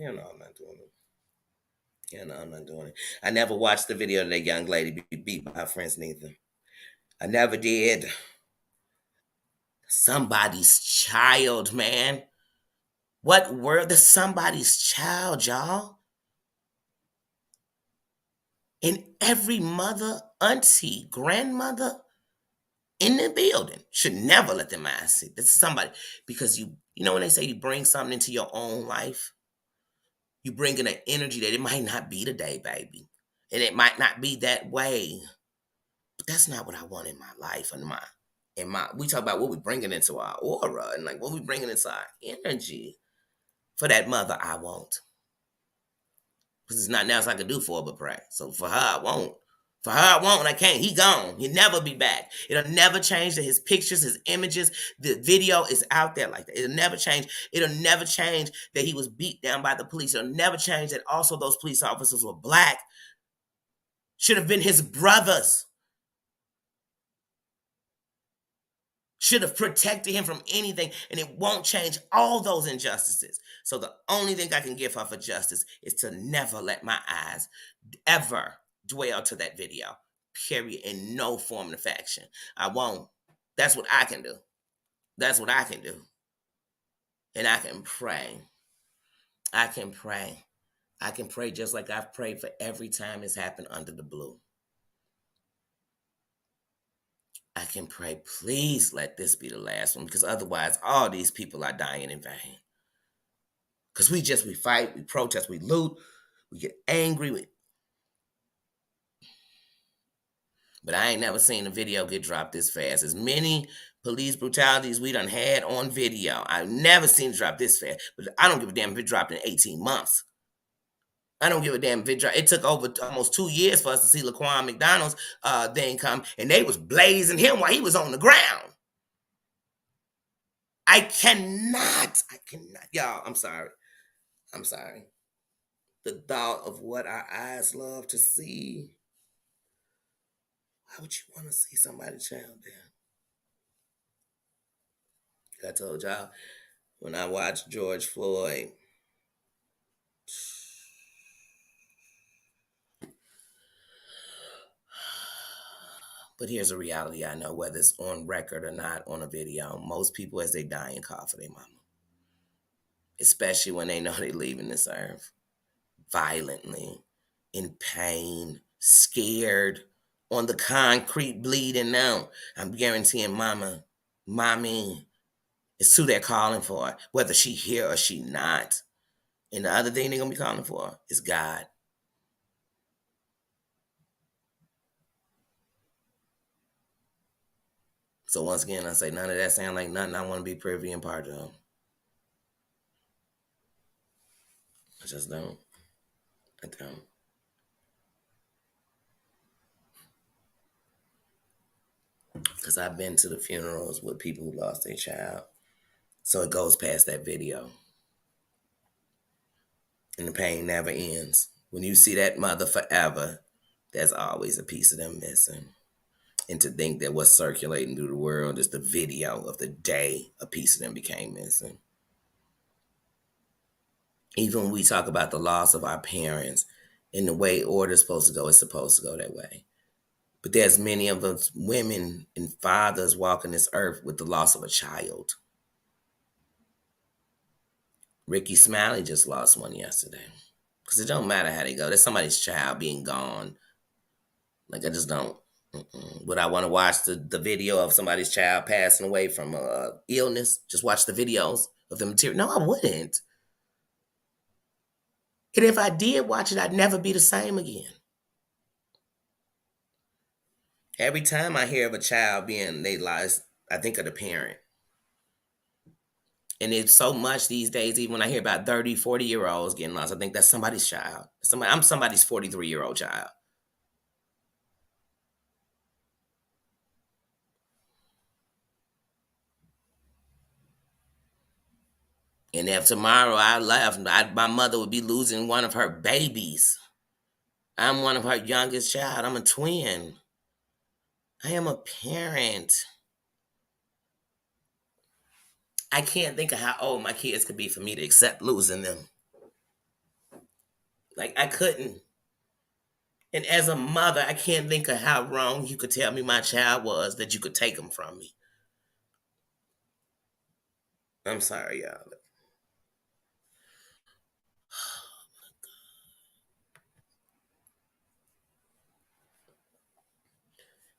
Hell no, I'm not doing it. Hell no, I'm not doing it. I never watched the video of that young lady be beat by her friends neither. I never did. Somebody's child, man. What word? That's somebody's child, y'all. And every mother, auntie, grandmother in the building should never let them eyes see. This is somebody, because you know when they say you bring something into your own life, you bring in an energy that it might not be today, baby. And it might not be that way. But that's not what I want in my life. We talk about what we bringing into our aura and like what we bringing into our energy. For that mother, I won't. Because it's not now else I can do for her but pray. So for her, I won't. For her, I won't. I can't. He gone. He'll never be back. It'll never change that his pictures, his images, the video is out there like that. It'll never change. It'll never change that he was beat down by the police. It'll never change that also those police officers were black. Should have been his brothers. Should have protected him from anything, and it won't change all those injustices. So the only thing I can give her for justice is to never let my eyes ever dwell to that video, period, in no form of fashion. I won't. That's what I can do. That's what I can do. And I can pray. I can pray. I can pray just like I've prayed for every time it's happened under the blue. I can pray, please let this be the last one, because otherwise all these people are dying in vain. Because we fight, we protest, we loot, we get angry. But I ain't never seen a video get dropped this fast. As many police brutalities we done had on video, I've never seen it drop this fast. But I don't give a damn if it dropped in 18 months. I don't give a damn if it dropped. It took over almost 2 years for us to see Laquan McDonald's thing come, and they was blazing him while he was on the ground. I cannot, y'all, I'm sorry. The thought of what our eyes love to see. Why would you want to see somebody's child there? I told y'all, when I watched George Floyd, but here's a reality I know, whether it's on record or not on a video, most people as they die call for their mama. Especially when they know they're leaving this earth. Violently, in pain, scared, on the concrete, bleeding now. I'm guaranteeing mommy, it's who they're calling for, whether she here or she not. And the other thing they're going to be calling for is God. So once again, I say none of that sound like nothing I want to be privy and part of. I just don't. I don't. Because I've been to the funerals with people who lost their child. So it goes past that video. And the pain never ends. When you see that mother forever, there's always a piece of them missing. And to think that what's circulating through the world is the video of the day a piece of them became missing. Even when we talk about the loss of our parents and the way order's supposed to go, it's supposed to go that way. But there's many of us women and fathers walking this earth with the loss of a child. Ricky Smiley just lost one yesterday. Because it don't matter how they go. There's somebody's child being gone. Like, I just don't. Would I want to watch the video of somebody's child passing away from illness? Just watch the videos of the material? No, I wouldn't. And if I did watch it, I'd never be the same again. Every time I hear of a child being they lost, I think of the parent. And it's so much these days, even when I hear about 30, 40-year-olds getting lost, I think that's somebody's child. I'm somebody's 43-year-old child. And if tomorrow I left, my mother would be losing one of her babies. I'm one of her youngest child. I'm a twin. I am a parent. I can't think of how old my kids could be for me to accept losing them. Like, I couldn't. And as a mother, I can't think of how wrong you could tell me my child was that you could take them from me. I'm sorry, y'all.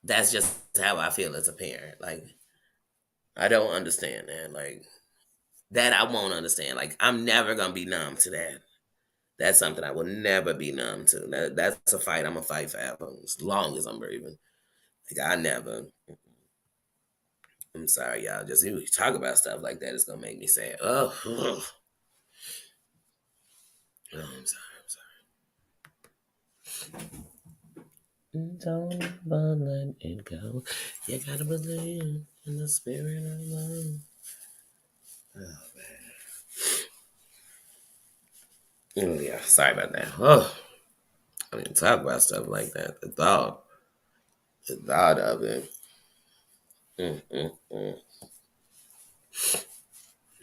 That's just how I feel as a parent. Like, I don't understand that. Like, that I won't understand. Like, I'm never going to be numb to that. That's something I will never be numb to. That's a fight I'm going to fight forever, as long as I'm breathing. Like, I never. I'm sorry, y'all. Just when we talk about stuff like that, it's going to make me sad. Oh, I'm sorry. Don't ever let it go. You gotta believe in the spirit of love. Oh, man. Oh, yeah. Sorry about that. Oh, I didn't talk about stuff like that. The thought of it. Mm.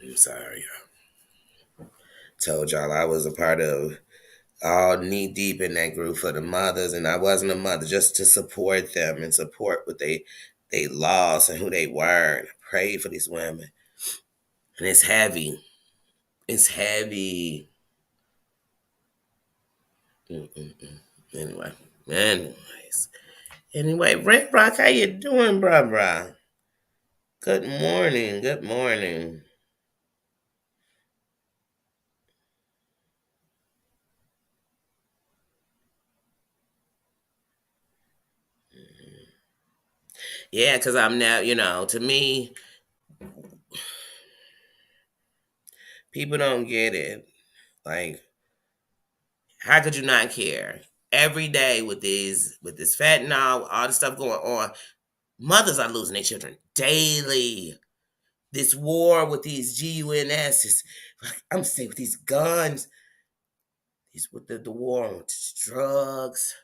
I'm sorry, y'all. Told y'all I was a part of all knee deep in that group for the mothers, and I wasn't a mother just to support them and support what they lost and who they were. And I prayed for these women, and it's heavy. It's heavy. Anyway, Rick Rock, how you doing, bruh? Good morning. Good morning. Yeah, because I'm now, to me, people don't get it. Like, how could you not care? Every day with this fentanyl, all the stuff going on, mothers are losing their children daily. This war with these GUNSs, I'm saying with these guns, with the war on drugs.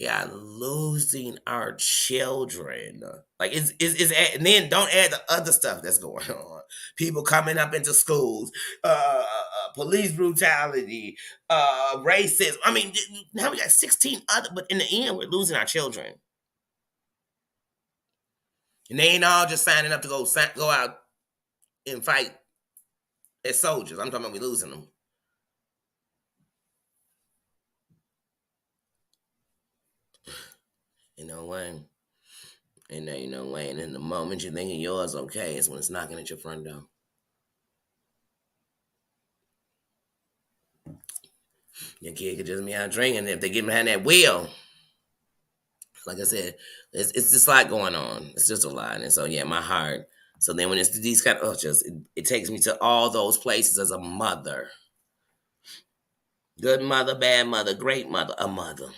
We are losing our children. Like, and then don't add the other stuff that's going on. People coming up into schools, police brutality, racism. I mean, now we got 16 other, but in the end, we're losing our children. And they ain't all just signing up to go out and fight as soldiers. I'm talking about we losing them. You know what? And now you know what? And in the moment you're thinking yours okay, is when it's knocking at your front door. Your kid could just be out drinking if they get behind that wheel. Like I said, it's just a lot going on. It's just a lot. And so, yeah, my heart. So then when it's these kind of, it takes me to all those places as a mother. Good mother, bad mother, great mother, a mother.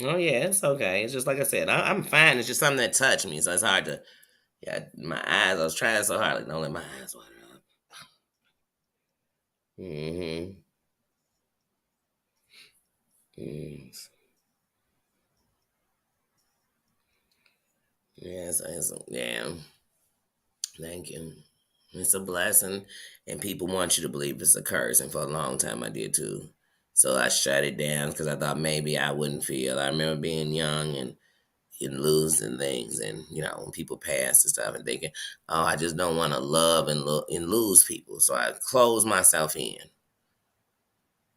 Oh, yeah, it's okay. It's just like I said, I'm fine. It's just something that touched me. So it's hard to, yeah, my eyes, I was trying so hard. Like, don't let my eyes water up. Mm-hmm. Mm. Yes, yeah. Thank you. It's a blessing, and people want you to believe it's a curse. And for a long time, I did too. So I shut it down because I thought maybe I wouldn't feel. I remember being young and losing things, and when people pass and stuff, and thinking, "Oh, I just don't want to love and lose people." So I closed myself in.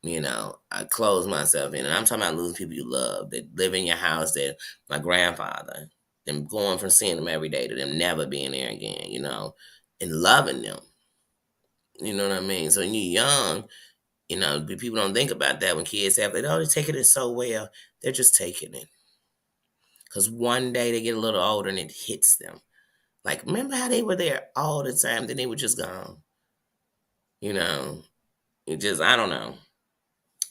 I closed myself in, and I'm talking about losing people you love that live in your house. That my grandfather, them going from seeing them every day to them never being there again. And loving them. You know what I mean? So when you're young, people don't think about that when kids have it. Oh, they're taking it so well. They're just taking it because one day they get a little older and it hits them. Like, remember how they were there all the time, then they were just gone. You know, I don't know.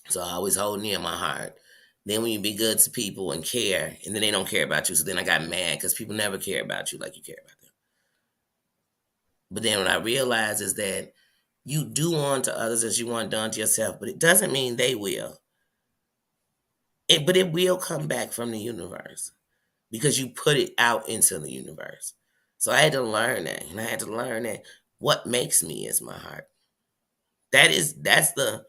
So I always hold near my heart. Then when you be good to people and care, and then they don't care about you, so then I got mad because people never care about you like you care about them. But then what I realized is that you do unto others as you want done to yourself, but it doesn't mean they will. But it will come back from the universe because you put it out into the universe. So I had to learn that, and I had to learn that what makes me is my heart. That's the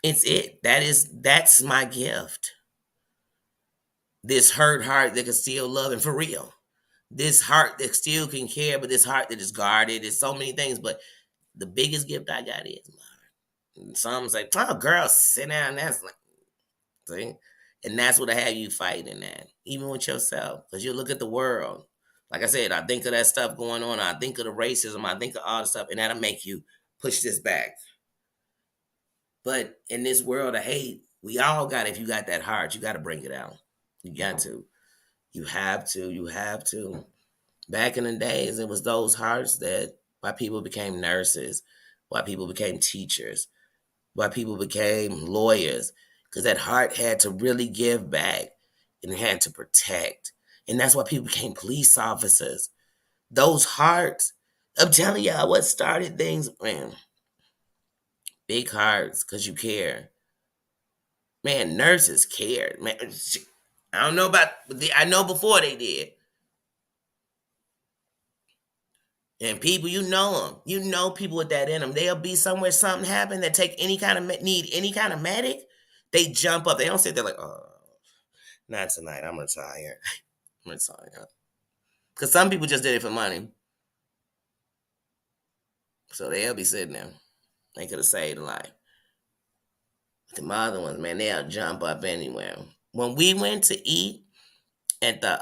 it's it. That's my gift. This hurt heart that can still love, and for real. This heart that still can care, but this heart that is guarded. There's so many things, but the biggest gift I got is my heart. And some say, "Oh, girl, sit down." That's like, see, and that's what I have you fighting at, even with yourself, because you look at the world. Like I said, I think of that stuff going on. I think of the racism. I think of all the stuff, and that'll make you push this back. But in this world of hate, we all got. If you got that heart, you got to bring it out. You got to. You have to. You have to. Back in the days, it was those hearts that why people became nurses, why people became teachers, why people became lawyers, because that heart had to really give back and had to protect. And that's why people became police officers. Those hearts, I'm telling y'all what started things, man. Big hearts, because you care. Man, nurses cared. Man, I don't know about, I know before they did. And people, you know them. You know people with that in them. They'll be somewhere, something happen that take any kind of need any kind of medic. They jump up. They don't sit there like, oh, not tonight. I'm retired. I'm retired. Because some people just did it for money, so they'll be sitting there. They could have saved a life. But the other ones, man, they'll jump up anywhere. When we went to eat at the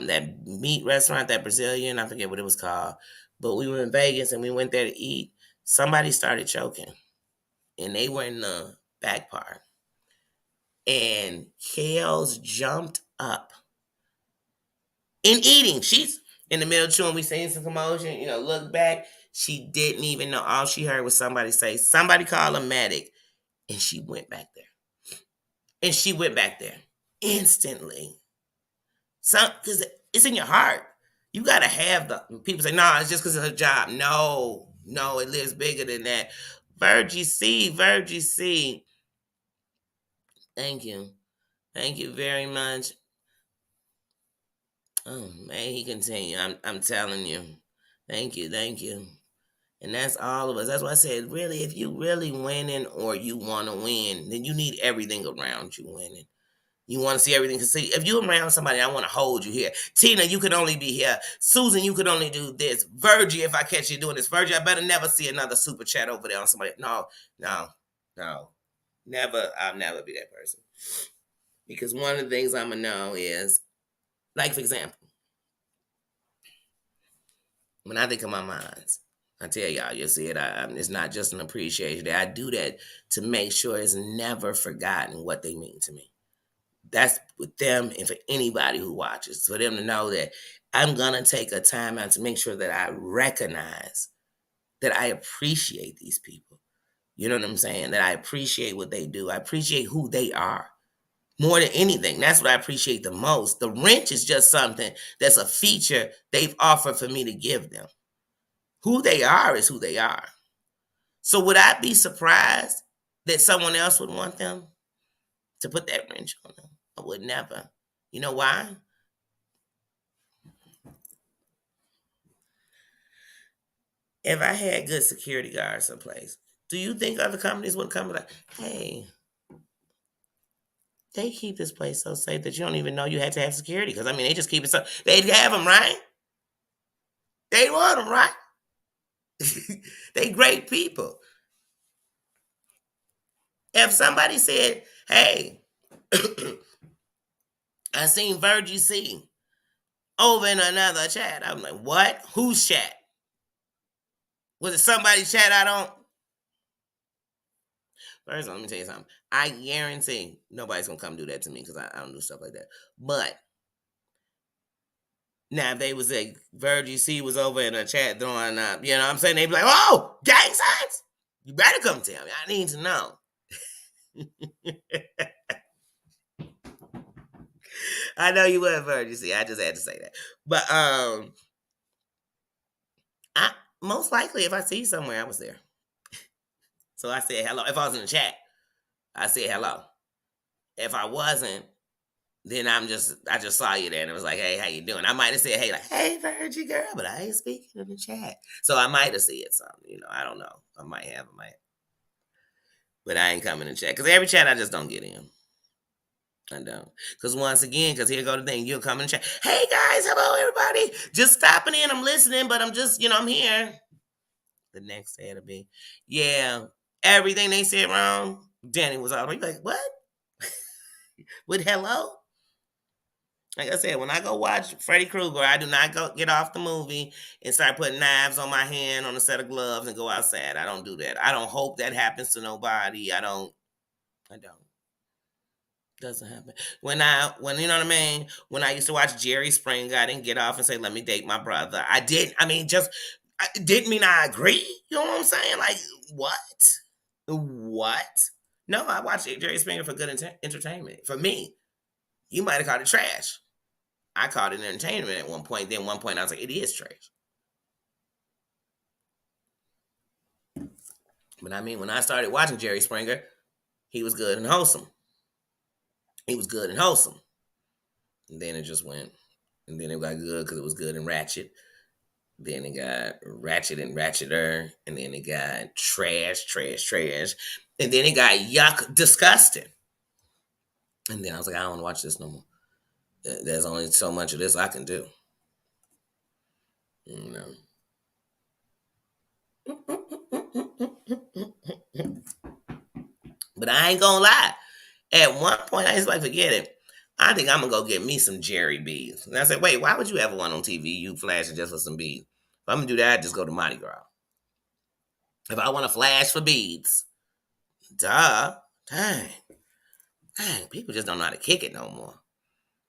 that meat restaurant, that Brazilian, I forget what it was called, but we were in Vegas and we went there to eat. Somebody started choking, and they were in the back part. And Kels jumped up in eating. She's in the middle of chewing. We seen some commotion, look back. She didn't even know. All she heard was somebody say, "Somebody call a medic." And she went back there. And she went back there instantly. Because it's in your heart. You got to have the people say, "No, it's just because of her job." No, no, it lives bigger than that. Virgie C, Virgie C. Thank you. Thank you very much. Oh, may he continue. I'm telling you. Thank you, thank you. And that's all of us. That's why I said, really, if you really winning or you want to win, then you need everything around you winning. You want to see everything. Because see, if you're around somebody, I want to hold you here. Tina, you could only be here. Susan, you could only do this. Virgie, if I catch you doing this. Virgie, I better never see another super chat over there on somebody. No, no, no. Never, I'll never be that person. Because one of the things I'm going to know is, like, for example, when I think of my minds, I tell y'all, you see it. It's not just an appreciation. I do that to make sure it's never forgotten what they mean to me. That's with them and for anybody who watches, for them to know that I'm gonna take a time out to make sure that I recognize that I appreciate these people. You know what I'm saying? That I appreciate what they do. I appreciate who they are more than anything. That's what I appreciate the most. The wrench is just something that's a feature they've offered for me to give them. Who they are is who they are. So would I be surprised that someone else would want them to put that wrench on them? I would never. You know why? If I had good security guards someplace, do you think other companies would come like, hey, they keep this place so safe that you don't even know you had to have security? Because I mean, they just keep it so they'd have them, right? They want them, right? They great people. If somebody said, hey, I seen Virgie C over in another chat, I'm like, what? Whose chat? Was it somebody's chat I don't? First of all, let me tell you something. I guarantee nobody's gonna come do that to me because I don't do stuff like that. But now if they was like Virgie C was over in a chat throwing up, you know what I'm saying? They'd be like, oh, gang signs? You better come tell me. I need to know. I know you would, Virgie C. I just had to say that. But I most likely if I see you somewhere, I was there. So I said hello. If I was in the chat, I said hello. If I wasn't, then I just saw you there and it was like, hey, how you doing? I might have said, hey, like, hey, Virgie girl, but I ain't speaking in the chat. So I might have said something, I don't know. I might have, but I ain't coming in chat. Because every chat I just don't get in. I don't. Because once again, because here go the thing, you'll come in chat. Hey guys, hello everybody. Just stopping in. I'm listening, but I'm just, I'm here. The next day it'll be, yeah, everything they said wrong. Danny was out. He's like, what? With hello? Like I said, when I go watch Freddy Krueger, I do not go get off the movie and start putting knives on my hand on a set of gloves and go outside. I don't do that. I don't hope that happens to nobody. I don't. Doesn't happen. When you know what I mean? When I used to watch Jerry Springer, I didn't get off and say, let me date my brother. I did. I mean, I didn't mean I agree. You know what I'm saying? Like, what? What? No, I watched Jerry Springer for good entertainment. For me, you might have called it trash. I called it entertainment at one point. Then one point I was like, it is trash. But I mean, when I started watching Jerry Springer, he was good and wholesome. He was good and wholesome. And then it just went. And then it got good because it was good and ratchet. Then it got ratchet and ratcheter. And then it got trash. And then it got yuck, disgusting. And then I was like, I don't want to watch this no more. There's only so much of this I can do. You know. But I ain't gonna lie. At one point, I was like, forget it. I think I'm gonna go get me some Jerry beads. And I said, wait, why would you ever want on TV? You flashing just for some beads. If I'm gonna do that, I just go to Mardi Gras. If I want to flash for beads, duh, dang, people just don't know how to kick it no more.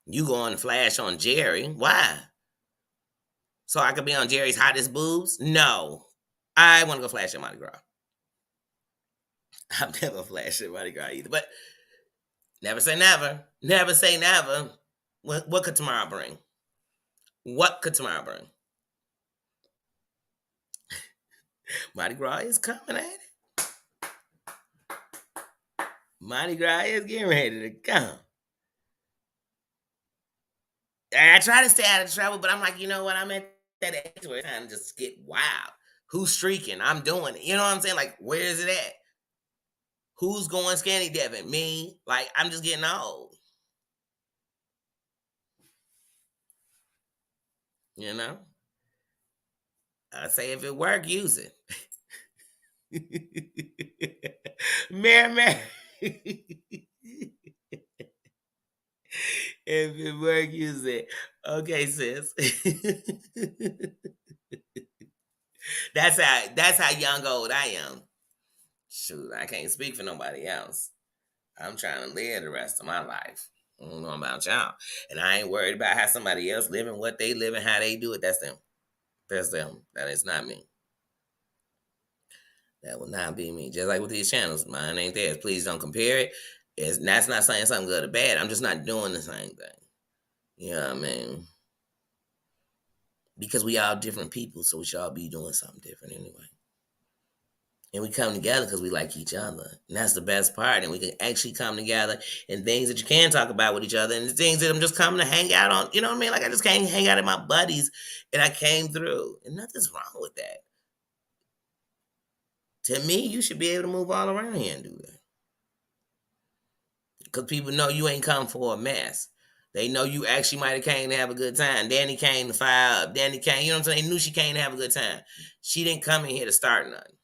You go on and flash on Jerry, why? So I could be on Jerry's hottest boobs? No, I want to go flash at Mardi Gras. I've never flashed at Mardi Gras either, but never say never. Never say never. What could tomorrow bring? What could tomorrow bring? Mardi Gras is coming at it. Mardi Gras is getting ready to come. I try to stay out of trouble, but I'm like, you know what? I'm at that age where it's time to just get wild. Who's streaking? I'm doing it. You know what I'm saying? Like, where is it at? Who's going skinny dipping? Me? Like, I'm just getting old. You know? I say if it work, use it. Mary. If it work, use it. Okay, sis. That's how young old I am. Shoot, I can't speak for nobody else. I'm trying to live the rest of my life. I don't know about y'all. And I ain't worried about how somebody else living, what they living, how they do it. That's them. That's them. That is not me. That will not be me. Just like with these channels, mine ain't theirs. Please don't compare it. That's not saying something good or bad. I'm just not doing the same thing. You know what I mean? Because we all different people, so we should all be doing something different anyway. And we come together because we like each other. And that's the best part. And we can actually come together and things that you can talk about with each other and the things that I'm just coming to hang out on. You know what I mean? Like I just came to hang out with my buddies and I came through. And nothing's wrong with that. To me, you should be able to move all around here and do that. Because people know you ain't come for a mess. They know you actually might have came to have a good time. Danny came to fire up. Danny came, you know what I'm saying? They knew she came to have a good time. She didn't come in here to start nothing.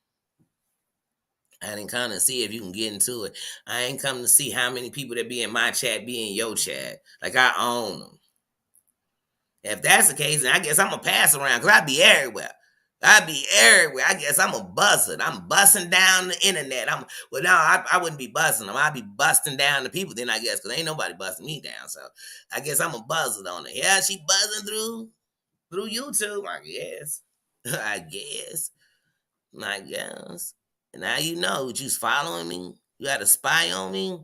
I didn't come to see if you can get into it. I ain't come to see how many people that be in my chat be in your chat. Like I own them. If that's the case, then I guess I'm going to pass around because I be everywhere. I be everywhere. I guess I'm a buzzer. I'm busting down the internet. Well, no, I wouldn't be busting them. I'd be busting down the people then, I guess, because ain't nobody busting me down. So I guess I'm a buzzer on it. Yeah, she buzzing through YouTube. I guess. I guess. I guess. And now you know you's following me. You got to spy on me.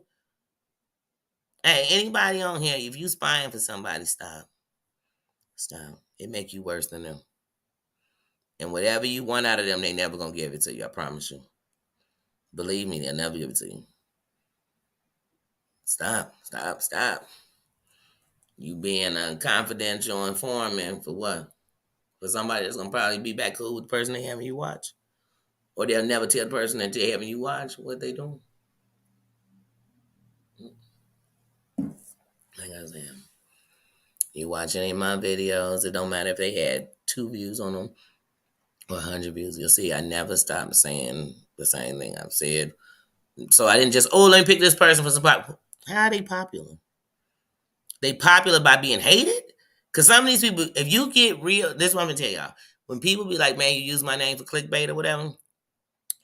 Hey, anybody on here, if you spying for somebody, stop. Stop. It make you worse than them. And whatever you want out of them, they never gonna give it to you. I promise you. Believe me, they'll never give it to you. Stop. Stop. Stop. You being a confidential informant for what? For somebody that's gonna probably be back cool with the person they having you watch. Or they'll never tell the person that they're having you watch what they doing. Like I said, you watch any of my videos, it don't matter if they had 2 views on them or 100 views. You'll see I never stop saying the same thing I've said. So I didn't just, let me pick this person for some pop. How are they popular? They popular by being hated? Because some of these people, if you get real, this is what I'm going to tell y'all. When people be like, man, you use my name for clickbait or whatever,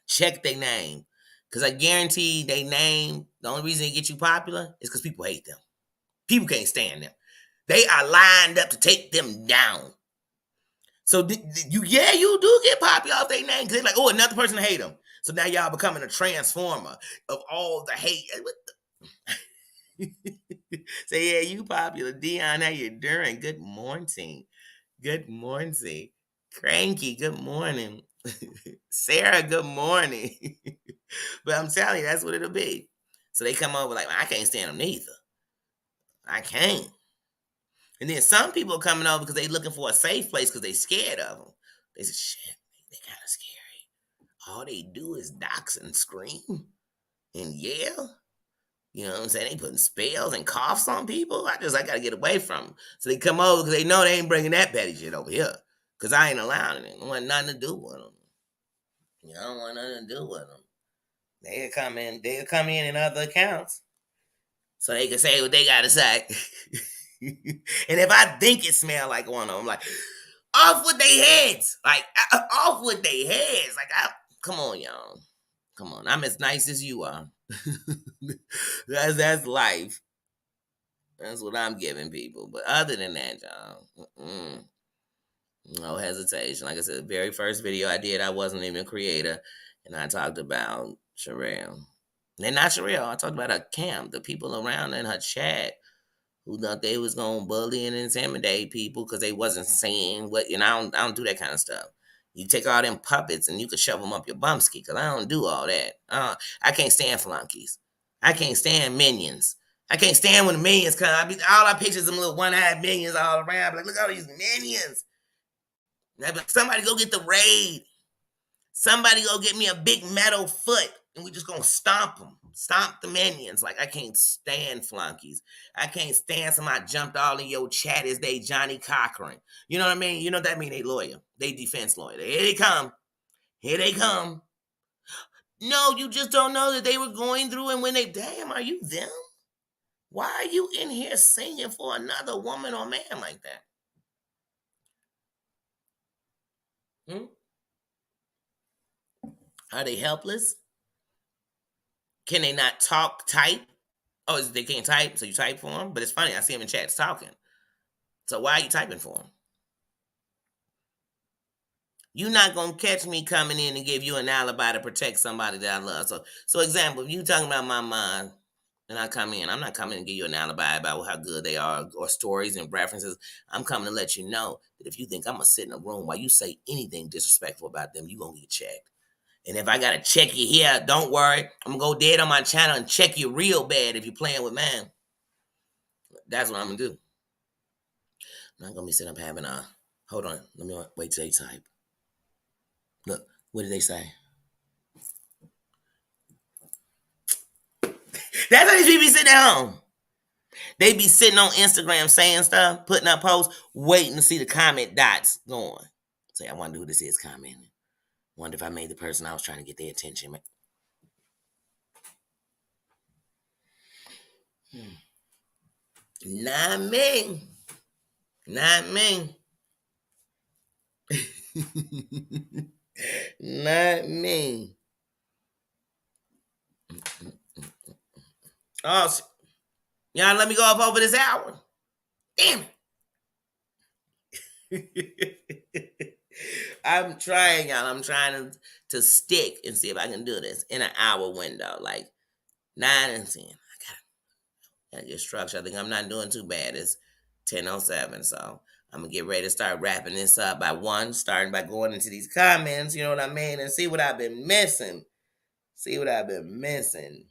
check their name. Because I guarantee they name, the only reason they get you popular is because people hate them. People can't stand them. They are lined up to take them down. So you do get popular off their name. Because they're like, oh, another person hate them. So now y'all becoming a transformer of all the hate. Say, yeah, you popular. Dion, how you doing? Good morning. Good morning. Cranky, good morning. Sarah, good morning. But I'm telling you, that's what it'll be. So they come over like, I can't stand them neither. I can't. And then some people are coming over because they looking for a safe place because they scared of them. They say, shit, they kind of scary. All they do is dox and scream and yell. You know what I'm saying? They putting spells and coughs on people. I gotta get away from them. So they come over because they know they ain't bringing that petty shit over here. Because I ain't allowing it. I don't want nothing to do with them. You know, I don't want nothing to do with them. They'll come in other accounts. So they can say what they gotta say. And if I think it smell like one of them, like, off with their heads. Like, off with their heads. Like, come on, y'all. Come on. I'm as nice as you are. That's life. That's what I'm giving people. But other than that, y'all, no hesitation. Like I said, the very first video I did, I wasn't even a creator. And I talked about Sherelle. And not Sherelle. I talked about her camp, the people around in her chat who thought they was going to bully and intimidate people because they wasn't saying what, I don't do that kind of stuff. You take all them puppets and you could shove them up your bumski because I don't do all that. I can't stand flunkies. I can't stand minions. I can't stand when the minions come. All I picture is them little one-eyed minions all around. Like, look at all these minions. Like, somebody go get the raid. Somebody go get me a big metal foot and we just gonna stomp them. Stomp the minions. Like, I can't stand flunkies. I can't stand somebody jumped all in your chat as they Johnny Cochran. You know what I mean? You know what that mean? They lawyer. They defense lawyer. Here they come. Here they come. No, you just don't know that they were going through and when they, damn, are you them? Why are you in here singing for another woman or man like that? Are they helpless? Can they not type? Oh, they can't type, so you type for them? But it's funny, I see them in chats talking. So why are you typing for them? You're not going to catch me coming in and give you an alibi to protect somebody that I love. So example, if you talking about my mom and I come in, I'm not coming to give you an alibi about how good they are or stories and references. I'm coming to let you know that if you think I'm going to sit in a room while you say anything disrespectful about them, you're going to get checked. And if I gotta check you here, don't worry. I'm gonna go dead on my channel and check you real bad if you're playing with mine. That's what I'm gonna do. I'm not gonna be sitting up having a. Hold on. Let me wait till they type. Look, what did they say? That's how these people be sitting at home. They be sitting on Instagram saying stuff, putting up posts, waiting to see the comment dots going. Say, I wonder who this is commenting. Wonder if I made the person I was trying to get their attention. Not me. Not me. Not me. Oh, y'all let me go up over this hour. Damn it. I'm trying, y'all. I'm trying to stick and see if I can do this in an hour window, like 9 and 10. I gotta get structured. I think I'm not doing too bad. It's 10:07, so I'm gonna get ready to start wrapping this up by 1, starting by going into these comments, you know what I mean, and see what I've been missing. See what I've been missing.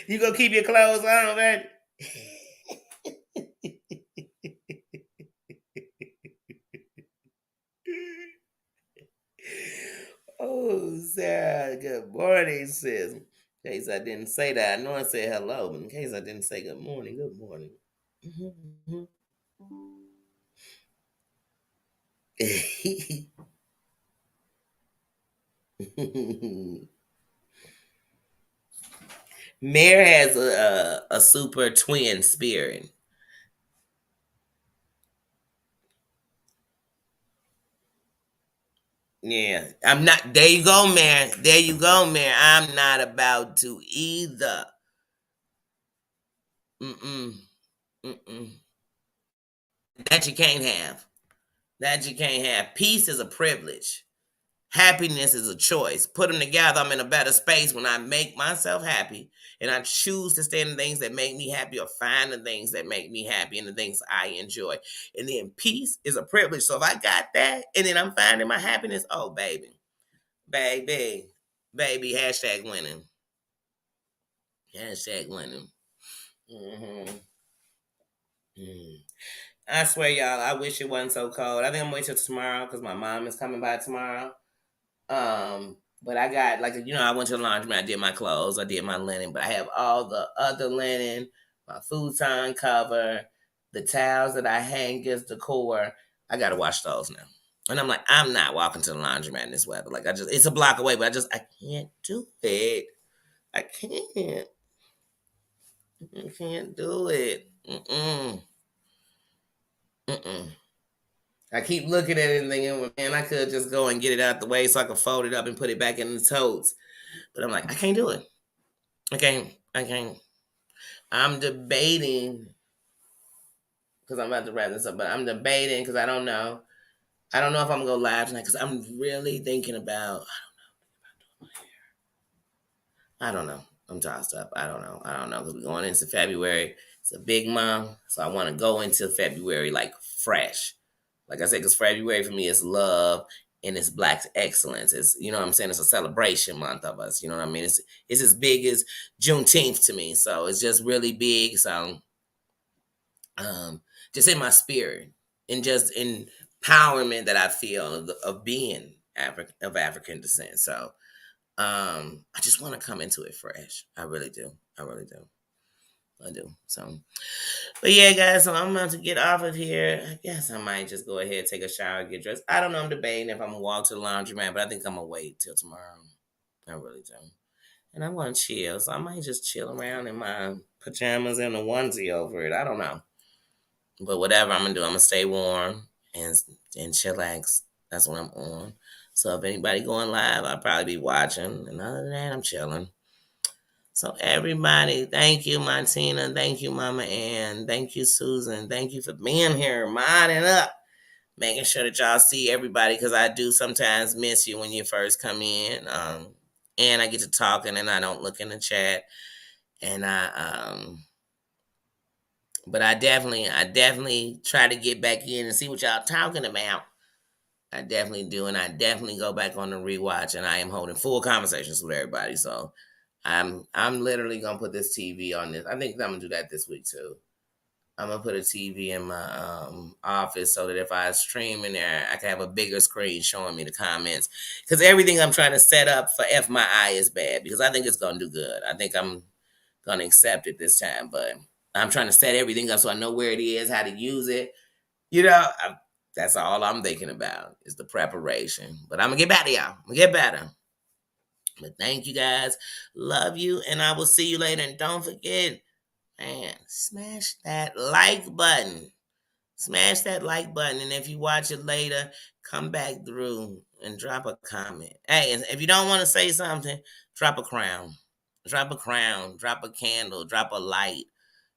You gonna keep your clothes on, baby? Oh, Sarah, good morning, sis. In case I didn't say that, I know I said hello, but in case I didn't say good morning, good morning. Mare has a super twin spirit. Yeah, I'm not. There you go, Mare. There you go, Mare. I'm not about to either. Mm-mm. Mm-mm. That you can't have. That you can't have. Peace is a privilege. Happiness is a choice. Put them together, I'm in a better space when I make myself happy and I choose to stay in the things that make me happy or find the things that make me happy and the things I enjoy. And then peace is a privilege. So if I got that and then I'm finding my happiness, oh, baby, baby, baby, hashtag winning. Hashtag winning. Mm-hmm. I swear, y'all, I wish it wasn't so cold. I think I'm waiting till tomorrow because my mom is coming by tomorrow. But I got I went to the laundromat, I did my clothes, I did my linen, but I have all the other linen, my futon cover, the towels that I hang as decor. I gotta wash those now. And I'm like, I'm not walking to the laundromat in this weather. Like it's a block away, but I can't do it. I can't. I can't do it. Mm-mm. Mm-mm. I keep looking at it and thinking, well, man, I could just go and get it out the way so I could fold it up and put it back in the totes. But I'm like, I can't do it. I can't. I can't. I'm debating because I'm about to wrap this up, but I'm debating because I don't know. I don't know if I'm gonna go live tonight because I'm really thinking about. I don't know. I'm tossed up. I don't know. I don't know because we're going into February. It's a big month, so I want to go into February like fresh. Like I said, because February for me is love and it's Black excellence. It's what I'm saying. It's a celebration month of us. You know what I mean? It's as big as Juneteenth to me. So it's just really big. So just in my spirit and just empowerment that I feel of being of African descent. So I just want to come into it fresh. I really do. I really do. I do. So, but yeah, guys, so I'm about to get off of here. I guess I might just go ahead, take a shower, get dressed. I don't know. I'm debating if I'm gonna walk to the laundromat, but I think I'm gonna wait till tomorrow. I really do. And I want to chill, so I might just chill around in my pajamas and a onesie over it. I don't know. But whatever I'm gonna do, I'm gonna stay warm and chillax. That's what I'm on. So if anybody going live, I'll probably be watching. And other than that, I'm chilling. So everybody, thank you, Martina. Thank you, Mama Ann. Thank you, Susan. Thank you for being here, modding up, making sure that y'all see everybody because I do sometimes miss you when you first come in. and I get to talking, and I don't look in the chat, and but I definitely try to get back in and see what y'all talking about. I definitely do, and I definitely go back on the rewatch, and I am holding full conversations with everybody. So I'm literally gonna put this TV on this. I think I'm gonna do that this week too. I'm gonna put a TV in my office so that if I stream in there, I can have a bigger screen showing me the comments. Because everything I'm trying to set up for F my eye is bad because I think it's gonna do good. I think I'm gonna accept it this time, but I'm trying to set everything up so I know where it is, how to use it. You know, that's all I'm thinking about is the preparation. But I'm gonna get better, y'all. I'm gonna get better. But thank you guys. Love you, and I will see you later. And don't forget, man, smash that like button. Smash that like button. And if you watch it later, come back through and drop a comment. Hey, and if you don't want to say something, drop a crown. Drop a crown, drop a candle, drop a light.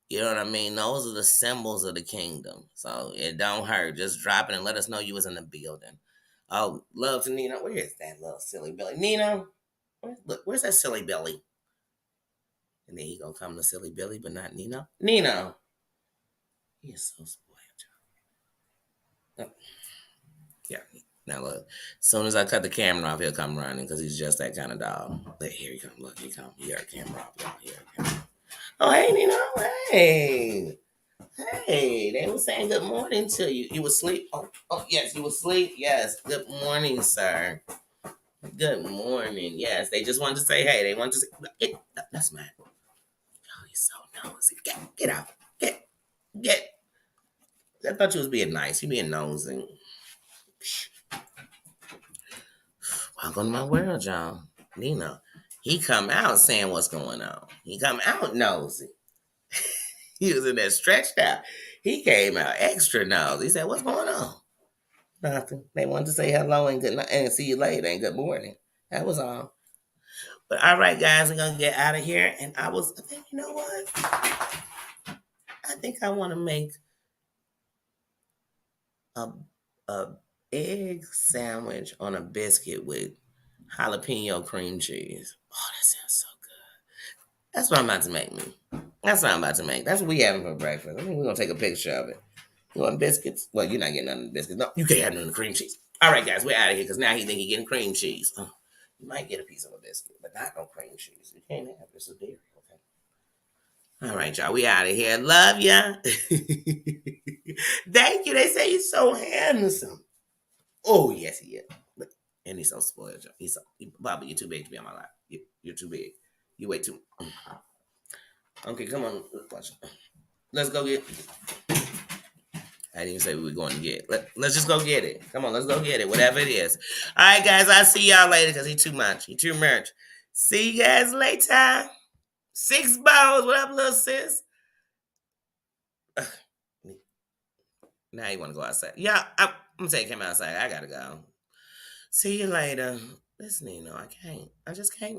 You know what I mean? Those are the symbols of the kingdom. So it don't hurt. Just drop it and let us know you was in the building. Oh, love to Nina. Where is that little silly Billy? Nina, look, where's that silly Billy? And then he gonna come to silly Billy, but not Nina. Nina, he is so spoiled. Oh, yeah. Now look, as soon as I cut the camera off, he'll come running because he's just that kind of dog. But here he come. Look, he come. He got a camera off, y'all. Here, camera. Oh, hey, Nina. Hey. Hey, they were saying good morning to you. You was asleep? Oh, yes, you was asleep? Yes. Good morning, sir. Good morning. Yes, they just wanted to say hey. They wanted to say, that's mine. Oh, he's so nosy. Get out. Get. I thought you was being nice. You being nosy. Welcome to my world, y'all. Nina, he come out saying what's going on. He come out nosy. He was in there stretched out. He came out extra nosy. He said, what's going on? Nothing. They wanted to say hello and good night and see you later and good morning. That was all. But all right, guys, we're gonna get out of here. And I think, you know what? I think I want to make a a egg sandwich on a biscuit with jalapeno cream cheese. Oh, that sounds so good. That's what I'm about to make me. That's what I'm about to make. That's what we having for breakfast. I think we're gonna take a picture of it. You want biscuits? Well, you're not getting none of the biscuits. No, you can't have none of the cream cheese. All right, guys, we're out of here because now he think he getting cream cheese. Oh, you might get a piece of a biscuit, but not no cream cheese. You can't have this. It's dairy, okay? All right, y'all, we out of here. Love ya. Thank you. They say you're so handsome. Oh, yes, he is. And he's so spoiled, y'all. Bobby, you're too big to be on my lap. You're too big. You wait too. Okay, come on. Watch. Let's go get. I didn't even say we were going to get. Let's just go get it. Come on, let's go get it. Whatever it is. All right, guys. I'll see y'all later because he's too much. He too much. See you guys later. 6 balls. What up, little sis? Now you want to go outside. Yeah, I'm going to take him outside. I got to go. See you later. Listen, I can't. I just can't.